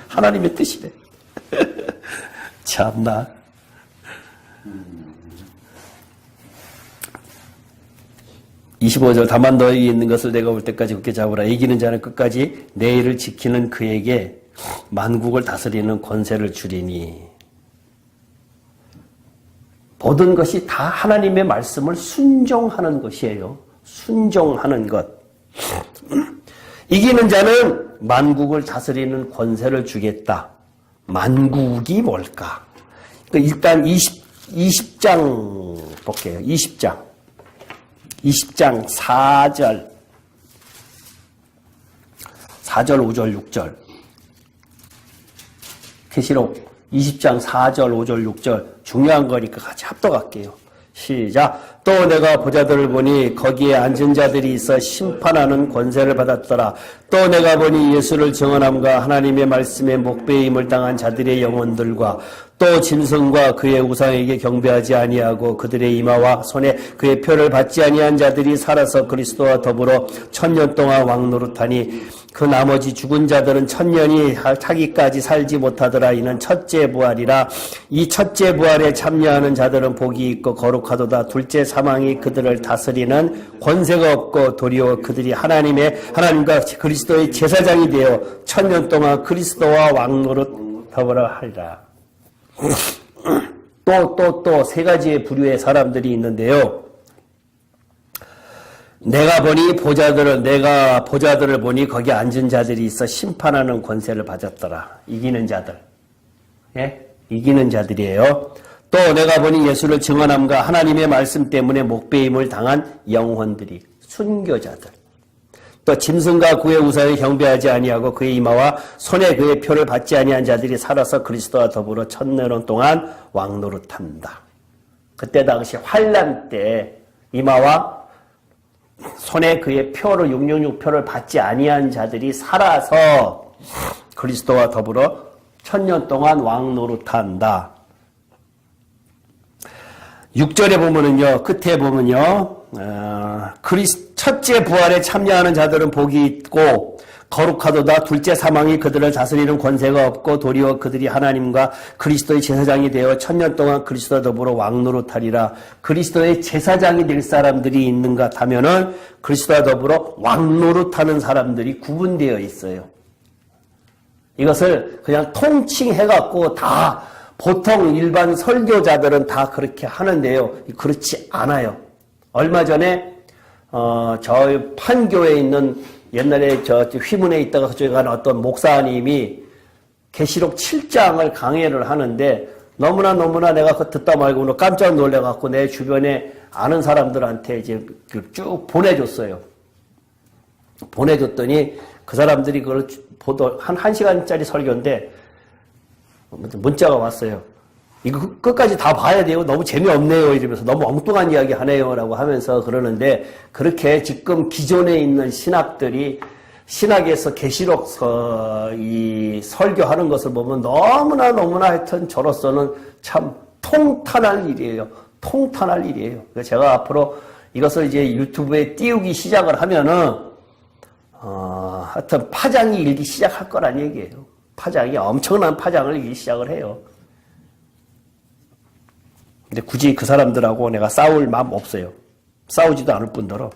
하나님의 뜻이래. 참나. (25절) 다만 너에게 있는 것을 내가 올 때까지 굳게 잡으라. 이기는 자는 끝까지 내 일을 지키는 그에게 만국을 다스리는 권세를 주리니. 모든 것이 다 하나님의 말씀을 순종하는 것이에요. 순종하는 것. 이기는 자는 만국을 다스리는 권세를 주겠다. 만국이 뭘까? 일단 20장 볼게요. 20장 4절 5절 6절 계시록 20장 4절 5절 6절 중요한 거니까 같이 합독할게요. 시작. 또 내가 보자들을 보니 거기에 앉은 자들이 있어 심판하는 권세를 받았더라. 또 내가 보니 예수를 증언함과 하나님의 말씀에 목배임을 당한 자들의 영혼들과 또 짐승과 그의 우상에게 경배하지 아니하고 그들의 이마와 손에 그의 표를 받지 아니한 자들이 살아서 그리스도와 더불어 1000년 동안 왕노릇하니 그 나머지 죽은 자들은 1000년이 차기까지 살지 못하더라. 이는 첫째 부활이라. 이 첫째 부활에 참여하는 자들은 복이 있고 거룩하도다. 둘째 사망이 그들을 다스리는 권세가 없고 도리어 그들이 하나님과 그리스도의 제사장이 되어 1000년 동안 그리스도와 왕노릇 더불어 하리라. 또 세 가지의 부류의 사람들이 있는데요. 내가 보자들을 보니 거기 앉은 자들이 있어 심판하는 권세를 받았더라. 이기는 자들. 예? 이기는 자들이에요. 또 내가 보니 예수를 증언함과 하나님의 말씀 때문에 목배임을 당한 영혼들이, 순교자들. 또 짐승과 그의 우상에 경배하지 아니하고 그의 이마와 손에 그의 표를 받지 아니한 자들이 살아서 그리스도와 더불어 1000년 동안 왕노릇한다. 그때 당시 환란 때 이마와 손에 그의 표를 666표를 받지 아니한 자들이 살아서 그리스도와 더불어 1000년 동안 왕노릇한다. 6절에 보면은요, 끝에 보면요, 첫째 부활에 참여하는 자들은 복이 있고 거룩하도다. 둘째 사망이 그들을 다스리는 권세가 없고 도리어 그들이 하나님과 그리스도의 제사장이 되어 1000년 동안 그리스도와 더불어 왕노릇하리라. 그리스도의 제사장이 될 사람들이 있는가 하면은 그리스도와 더불어 왕노릇하는 사람들이 구분되어 있어요. 이것을 그냥 통칭해갖고 다 보통 일반 설교자들은 다 그렇게 하는데요. 그렇지 않아요. 얼마 전에 저희 판교에 있는 옛날에 저 휘문에 있다가 그쪽에 간 어떤 목사님이 계시록 7장을 강해를 하는데 너무나 내가 그 듣다 말고는 깜짝 놀래갖고 내 주변에 아는 사람들한테 이제 쭉 보내줬어요. 보내줬더니 그 사람들이 그걸 한 1시간짜리 설교인데 문자가 왔어요. 이거 끝까지 다 봐야 돼요. 너무 재미없네요. 이러면서 너무 엉뚱한 이야기 하네요. 라고 하면서 그러는데 그렇게 지금 기존에 있는 신학들이 신학에서 계시록 이 설교하는 것을 보면 너무나 하여튼 저로서는 참 통탄할 일이에요. 통탄할 일이에요. 그래서 제가 앞으로 이것을 이제 유튜브에 띄우기 시작을 하면은 하여튼 파장이 일기 시작할 거란 얘기예요. 파장이 엄청난 파장을 일기 시작을 해요. 근데 굳이 그 사람들하고 내가 싸울 마음 없어요. 싸우지도 않을 뿐더러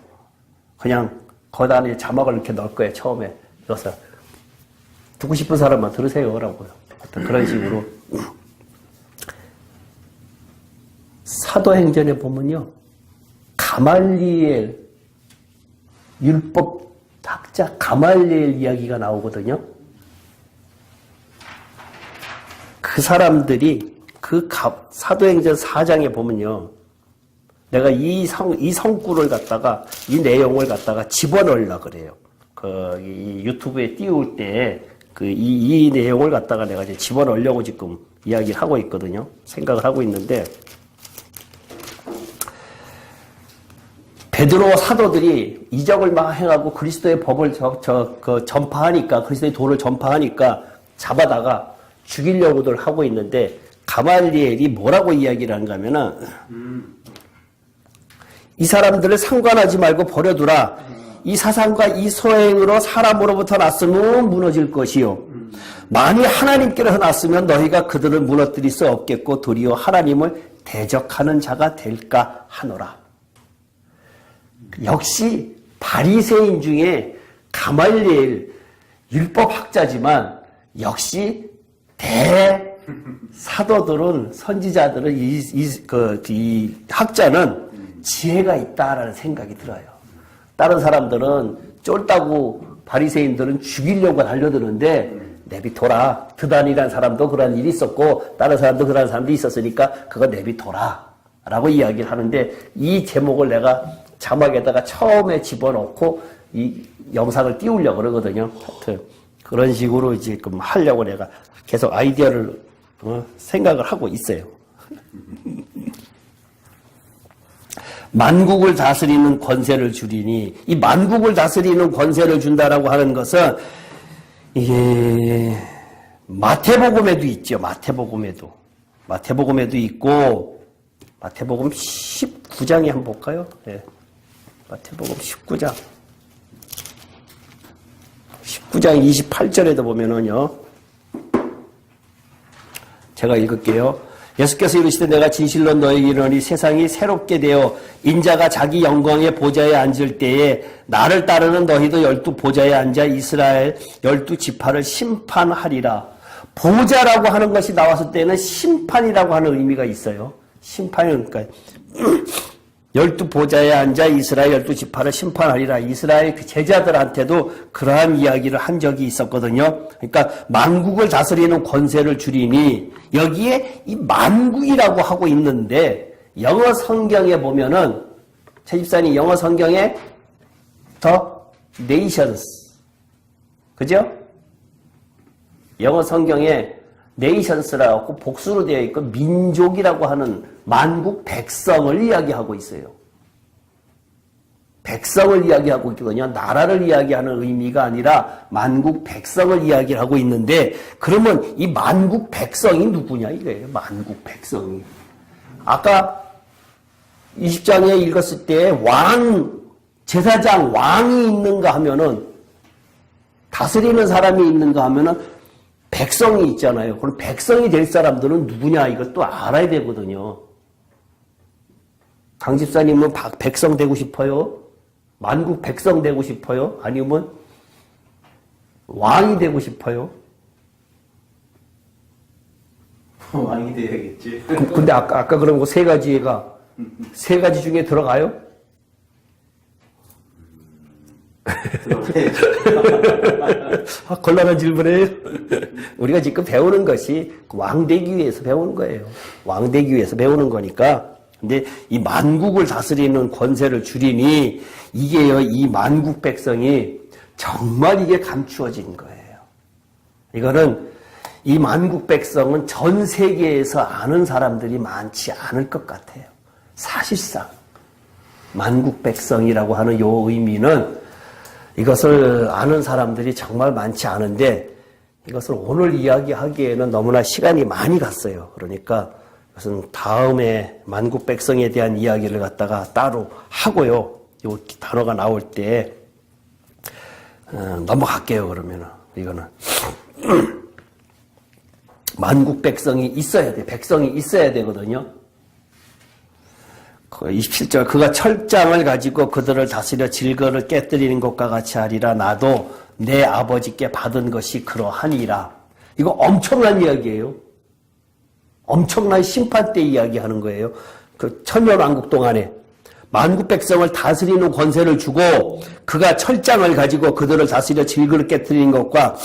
그냥 거기다 이제 자막을 이렇게 넣을 거예요. 처음에 그래서 듣고 싶은 사람만 들으세요 라고요. 하여튼 그런 식으로 사도행전에 보면요, 가말리엘 율법 학자 가말리엘 이야기가 나오거든요. 그 사람들이 그 사도행전 4장에 보면요, 내가 이 성구를 갖다가 이 내용을 갖다가 집어넣으려고 그래요. 이 유튜브에 띄울 때 이 내용을 갖다가 내가 이제 집어넣으려고 지금 이야기를 하고 있거든요. 생각을 하고 있는데, 베드로 사도들이 이적을 막 행하고 그리스도의 법을 전파하니까, 그리스도의 도를 전파하니까 잡아다가 죽이려고들 하고 있는데, 가말리엘이 뭐라고 이야기를 하는가 하면은, 이 사람들을 상관하지 말고 버려두라. 이 사상과 이 소행으로 사람으로부터 났으면 무너질 것이요. 만일 하나님께로서 났으면 너희가 그들을 무너뜨릴 수 없겠고 도리어 하나님을 대적하는 자가 될까 하노라. 역시 바리새인 중에 가말리엘 율법학자지만 역시 사도들은, 선지자들은 이 학자는 지혜가 있다라는 생각이 들어요. 다른 사람들은 쫄다고 바리새인들은 죽이려고 달려드는데 내비둬라. 드단이라는 사람도 그런 일이 있었고 다른 사람도 그런 사람도 있었으니까 그거 내비둬라 라고 이야기를 하는데, 이 제목을 내가 자막에다가 처음에 집어넣고 이 영상을 띄우려고 그러거든요. 하여튼 그런 식으로 이제 하려고 내가 계속 아이디어를 생각을 하고 있어요. 만국을 다스리는 권세를 주리니, 이 만국을 다스리는 권세를 준다라고 하는 것은 이게 마태복음에도 있죠. 마태복음에도 있고, 마태복음 19장에 한번 볼까요? 네. 마태복음 19장 28절에도 보면은요, 제가 읽을게요. 예수께서 이르시되 내가 진실로 너희에게 이르노니 세상이 새롭게 되어 인자가 자기 영광의 보좌에 앉을 때에 나를 따르는 너희도 12보좌에 앉아 이스라엘 12지파를 심판하리라. 보좌라고 하는 것이 나왔을 때는 심판이라고 하는 의미가 있어요. 심판이 그러니까 12보좌에 앉아 이스라엘 12지파를 심판하리라. 이스라엘 그 제자들한테도 그러한 이야기를 한 적이 있었거든요. 그러니까 만국을 다스리는 권세를 주리니, 여기에 이 만국이라고 하고 있는데 영어 성경에 보면은, 최 집사님 영어 성경에 The Nations, 그죠? 영어 성경에 Nations라고 복수로 되어 있고 민족이라고 하는 만국 백성을 이야기하고 있어요. 백성을 이야기하고 있거든요. 나라를 이야기하는 의미가 아니라 만국 백성을 이야기하고 있는데, 그러면 이 만국 백성이 누구냐 이거예요. 만국 백성이. 아까 20장에 읽었을 때 제사장, 왕이 있는가 하면은, 다스리는 사람이 있는가 하면은 백성이 있잖아요. 그럼 백성이 될 사람들은 누구냐 이것도 알아야 되거든요. 강 집사님은 백성 되고 싶어요? 만국 백성 되고 싶어요? 아니면 왕이 되고 싶어요? 왕이 돼야겠지. 근데 아까 그런 거 세 가지 중에 들어가요? 곤란한 질문이에요. 우리가 지금 배우는 것이 왕되기 위해서 배우는 거예요. 왕되기 위해서 배우는 거니까. 근데 이 만국을 다스리는 권세를 주리니 이게요, 이 만국 백성이 정말 이게 감추어진 거예요. 이거는 이 만국 백성은 전 세계에서 아는 사람들이 많지 않을 것 같아요. 사실상 만국 백성이라고 하는 요 의미는 이것을 아는 사람들이 정말 많지 않은데 이것을 오늘 이야기하기에는 너무나 시간이 많이 갔어요. 그러니까 이것은 다음에 만국 백성에 대한 이야기를 갖다가 따로 하고요. 요 단어가 나올 때 넘어갈게요. 그러면은 이거는 만국 백성이 있어야 돼. 백성이 있어야 되거든요. 27절 그가 철장을 가지고 그들을 다스려 질거를 깨뜨리는 것과 같이 하리라. 나도 내 아버지께 받은 것이 그러하니라. 이거 엄청난 이야기예요. 엄청난 심판 때 이야기하는 거예요. 그 천년왕국 동안에 만국 백성을 다스리는 권세를 주고 그가 철장을 가지고 그들을 다스려 질거를 깨뜨리는 것과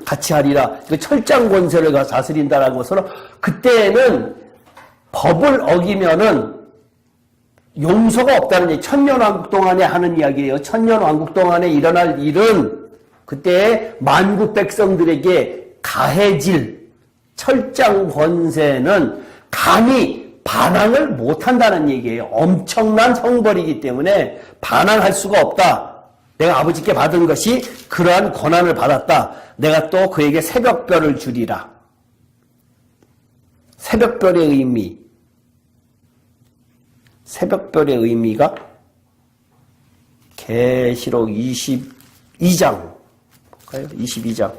같이 하리라. 그 철장 권세를 다스린다는 것은 그때는 법을 어기면은 용서가 없다는 얘기. 천년왕국 동안에 하는 이야기예요. 천년왕국 동안에 일어날 일은 그때 만국 백성들에게 가해질 철장 권세는 감히 반항을 못한다는 얘기예요. 엄청난 성벌이기 때문에 반항할 수가 없다. 내가 아버지께 받은 것이 그러한 권한을 받았다. 내가 또 그에게 새벽별을 주리라. 새벽별의 의미. 새벽별의 의미가 계시록 22장 볼까요? 22장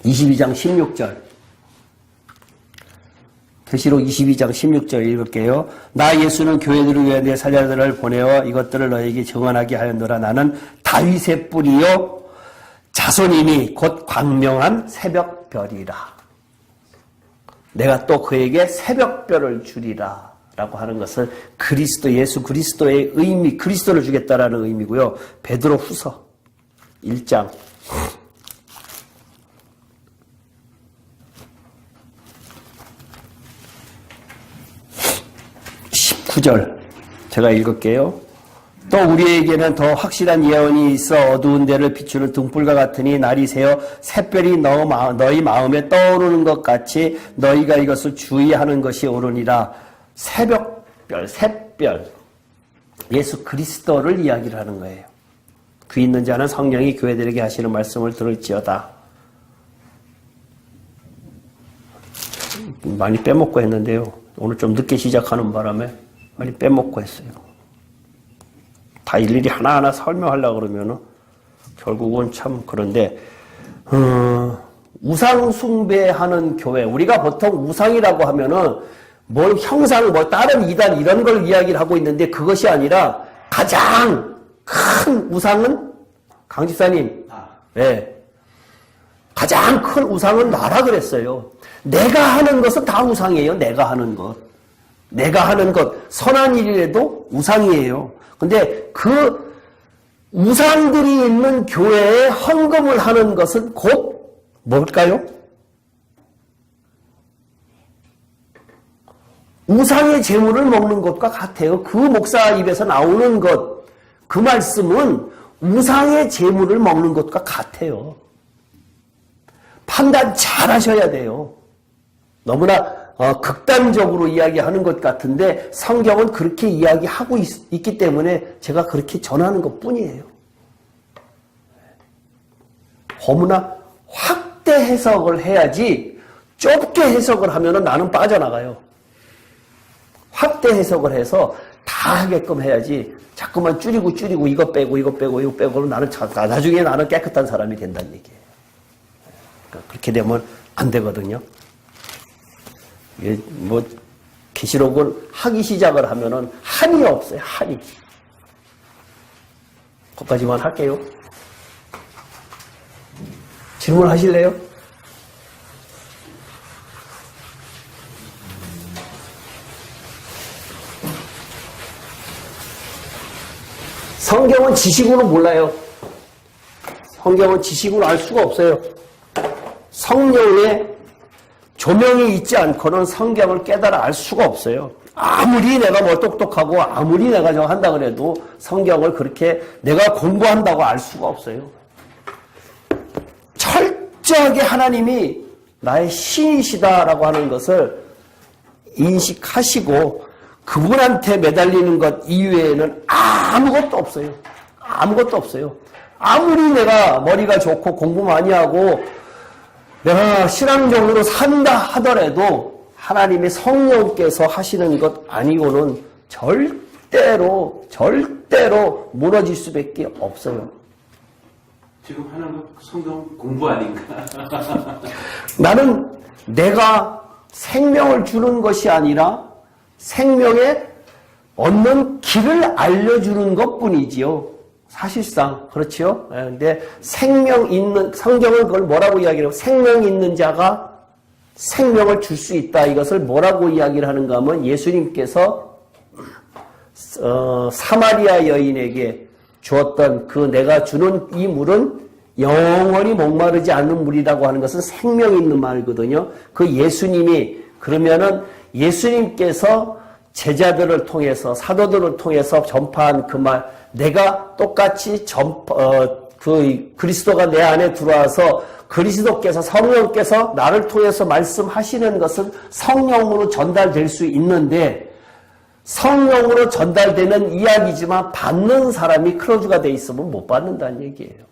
22장 16절 계시록 22장 16절 읽을게요. 나 예수는 교회들을 위하여 내 사자들을 보내어 이것들을 너에게 증언하게 하였노라. 나는 다윗의 뿌리요 자손이니 곧 광명한 새벽별이라. 내가 또 그에게 새벽별을 주리라 라고 하는 것은 그리스도 예수 그리스도의 의미, 그리스도를 주겠다라는 의미고요. 베드로 후서 1장 19절 제가 읽을게요. 또 우리에게는 더 확실한 예언이 있어 어두운 데를 비추는 등불과 같으니 날이 새어 샛별이 너희 마음에 떠오르는 것 같이 너희가 이것을 주의하는 것이 옳으니라. 새벽별, 샛별 예수 그리스도를 이야기를 하는 거예요. 귀 있는 자는 성령이 교회들에게 하시는 말씀을 들을지어다. 많이 빼먹고 했는데요. 오늘 좀 늦게 시작하는 바람에 많이 빼먹고 했어요. 다 일일이 하나하나 설명하려고 그러면은 결국은 참 그런데 우상 숭배하는 교회, 우리가 보통 우상이라고 하면은 뭘 형상, 뭐 다른 이단 이런 걸 이야기를 하고 있는데 그것이 아니라 가장 큰 우상은 강 집사님, 네. 가장 큰 우상은 나라 그랬어요. 내가 하는 것은 다 우상이에요. 내가 하는 것. 내가 하는 것, 선한 일이라도 우상이에요. 근데 그 우상들이 있는 교회에 헌금을 하는 것은 곧 뭘까요? 우상의 재물을 먹는 것과 같아요. 그 목사 입에서 나오는 것, 그 말씀은 우상의 재물을 먹는 것과 같아요. 판단 잘 하셔야 돼요. 너무나 극단적으로 이야기하는 것 같은데 성경은 그렇게 이야기하고 있기 때문에 제가 그렇게 전하는 것 뿐이에요. 너무나 확대 해석을 해야지 좁게 해석을 하면 나는 빠져나가요. 확대 해석을 해서 다 하게끔 해야지 자꾸만 줄이고 이거 빼고 나는 나중에 나는 깨끗한 사람이 된다는 얘기예요. 그러니까 그렇게 되면 안 되거든요. 뭐 계시록은 하기 시작을 하면은 한이 없어요. 한이. 거기까지만 할게요. 질문하실래요? 성경은 지식으로 몰라요. 성경은 지식으로 알 수가 없어요. 성령의 조명이 있지 않고는 성경을 깨달아 알 수가 없어요. 아무리 내가 뭐 똑똑하고 아무리 내가 저 한다 그래도 성경을 그렇게 내가 공부한다고 알 수가 없어요. 철저하게 하나님이 나의 신이시다라고 하는 것을 인식하시고 그분한테 매달리는 것 이외에는 아무것도 없어요. 아무것도 없어요. 아무리 내가 머리가 좋고 공부 많이 하고 내가 신앙적으로 산다 하더라도 하나님의 성령께서 하시는 것 아니고는 절대로 무너질 수밖에 없어요. 지금 하는 거 성경 공부 아닌가? 나는 내가 생명을 주는 것이 아니라 생명에 얻는 길을 알려주는 것 뿐이지요. 사실상 그렇죠. 근데 생명 있는 성경은 그걸 뭐라고 이야기해요? 생명 있는 자가 생명을 줄 수 있다. 이것을 뭐라고 이야기를 하는가 하면 예수님께서 사마리아 여인에게 주었던 그 내가 주는 이 물은 영원히 목마르지 않는 물이라고 하는 것은 생명 있는 말이거든요. 그 예수님이 그러면은 예수님께서 제자들을 통해서 사도들을 통해서 전파한 그 말, 내가 똑같이 그 그리스도가 내 안에 들어와서 그리스도께서 성령께서 나를 통해서 말씀하시는 것은 성령으로 전달될 수 있는데 성령으로 전달되는 이야기지만 받는 사람이 크로즈가 돼 있으면 못 받는다는 얘기예요.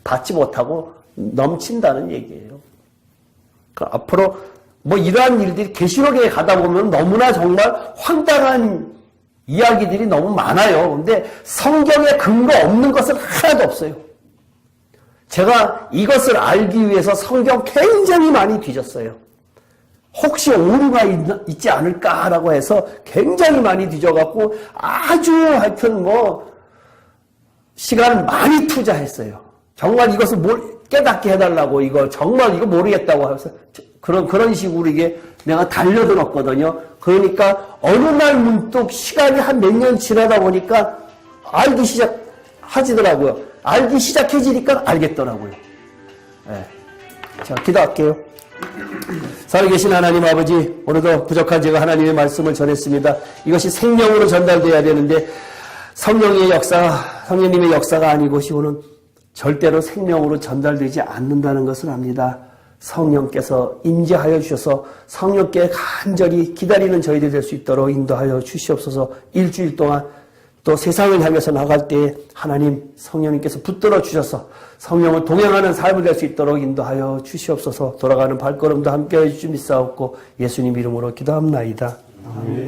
받지 못하고 넘친다는 얘기예요. 그러니까 앞으로 뭐 이러한 일들이 계시록에 가다 보면 너무나 정말 황당한 이야기들이 너무 많아요. 근데 성경에 근거 없는 것은 하나도 없어요. 제가 이것을 알기 위해서 성경 굉장히 많이 뒤졌어요. 혹시 오류가 있지 않을까라고 해서 굉장히 많이 뒤져갖고 아주 하여튼 뭐 시간을 많이 투자했어요. 정말 이것을 깨닫게 해달라고 이거 정말 이거 모르겠다고 하면서 그런 식으로 이게 내가 달려들었거든요. 그러니까 어느 날 문득 시간이 한 몇 년 지나다 보니까 알기 시작하지더라고요. 알기 시작해지니까 알겠더라고요. 네. 자, 기도할게요. 살아계신 하나님 아버지, 오늘도 부족한 제가 하나님의 말씀을 전했습니다. 이것이 생명으로 전달돼야 되는데 성령의 역사, 성령님의 역사가 아니고시고는 절대로 생명으로 전달되지 않는다는 것을 압니다. 성령께서 임재하여 주셔서 성령께 간절히 기다리는 저희들이 될 수 있도록 인도하여 주시옵소서. 일주일 동안 또 세상을 향해서 나갈 때에 하나님 성령님께서 붙들어 주셔서 성령을 동행하는 삶을 될 수 있도록 인도하여 주시옵소서. 돌아가는 발걸음도 함께해 주시 믿사옵고 예수님 이름으로 기도합나이다. 아멘.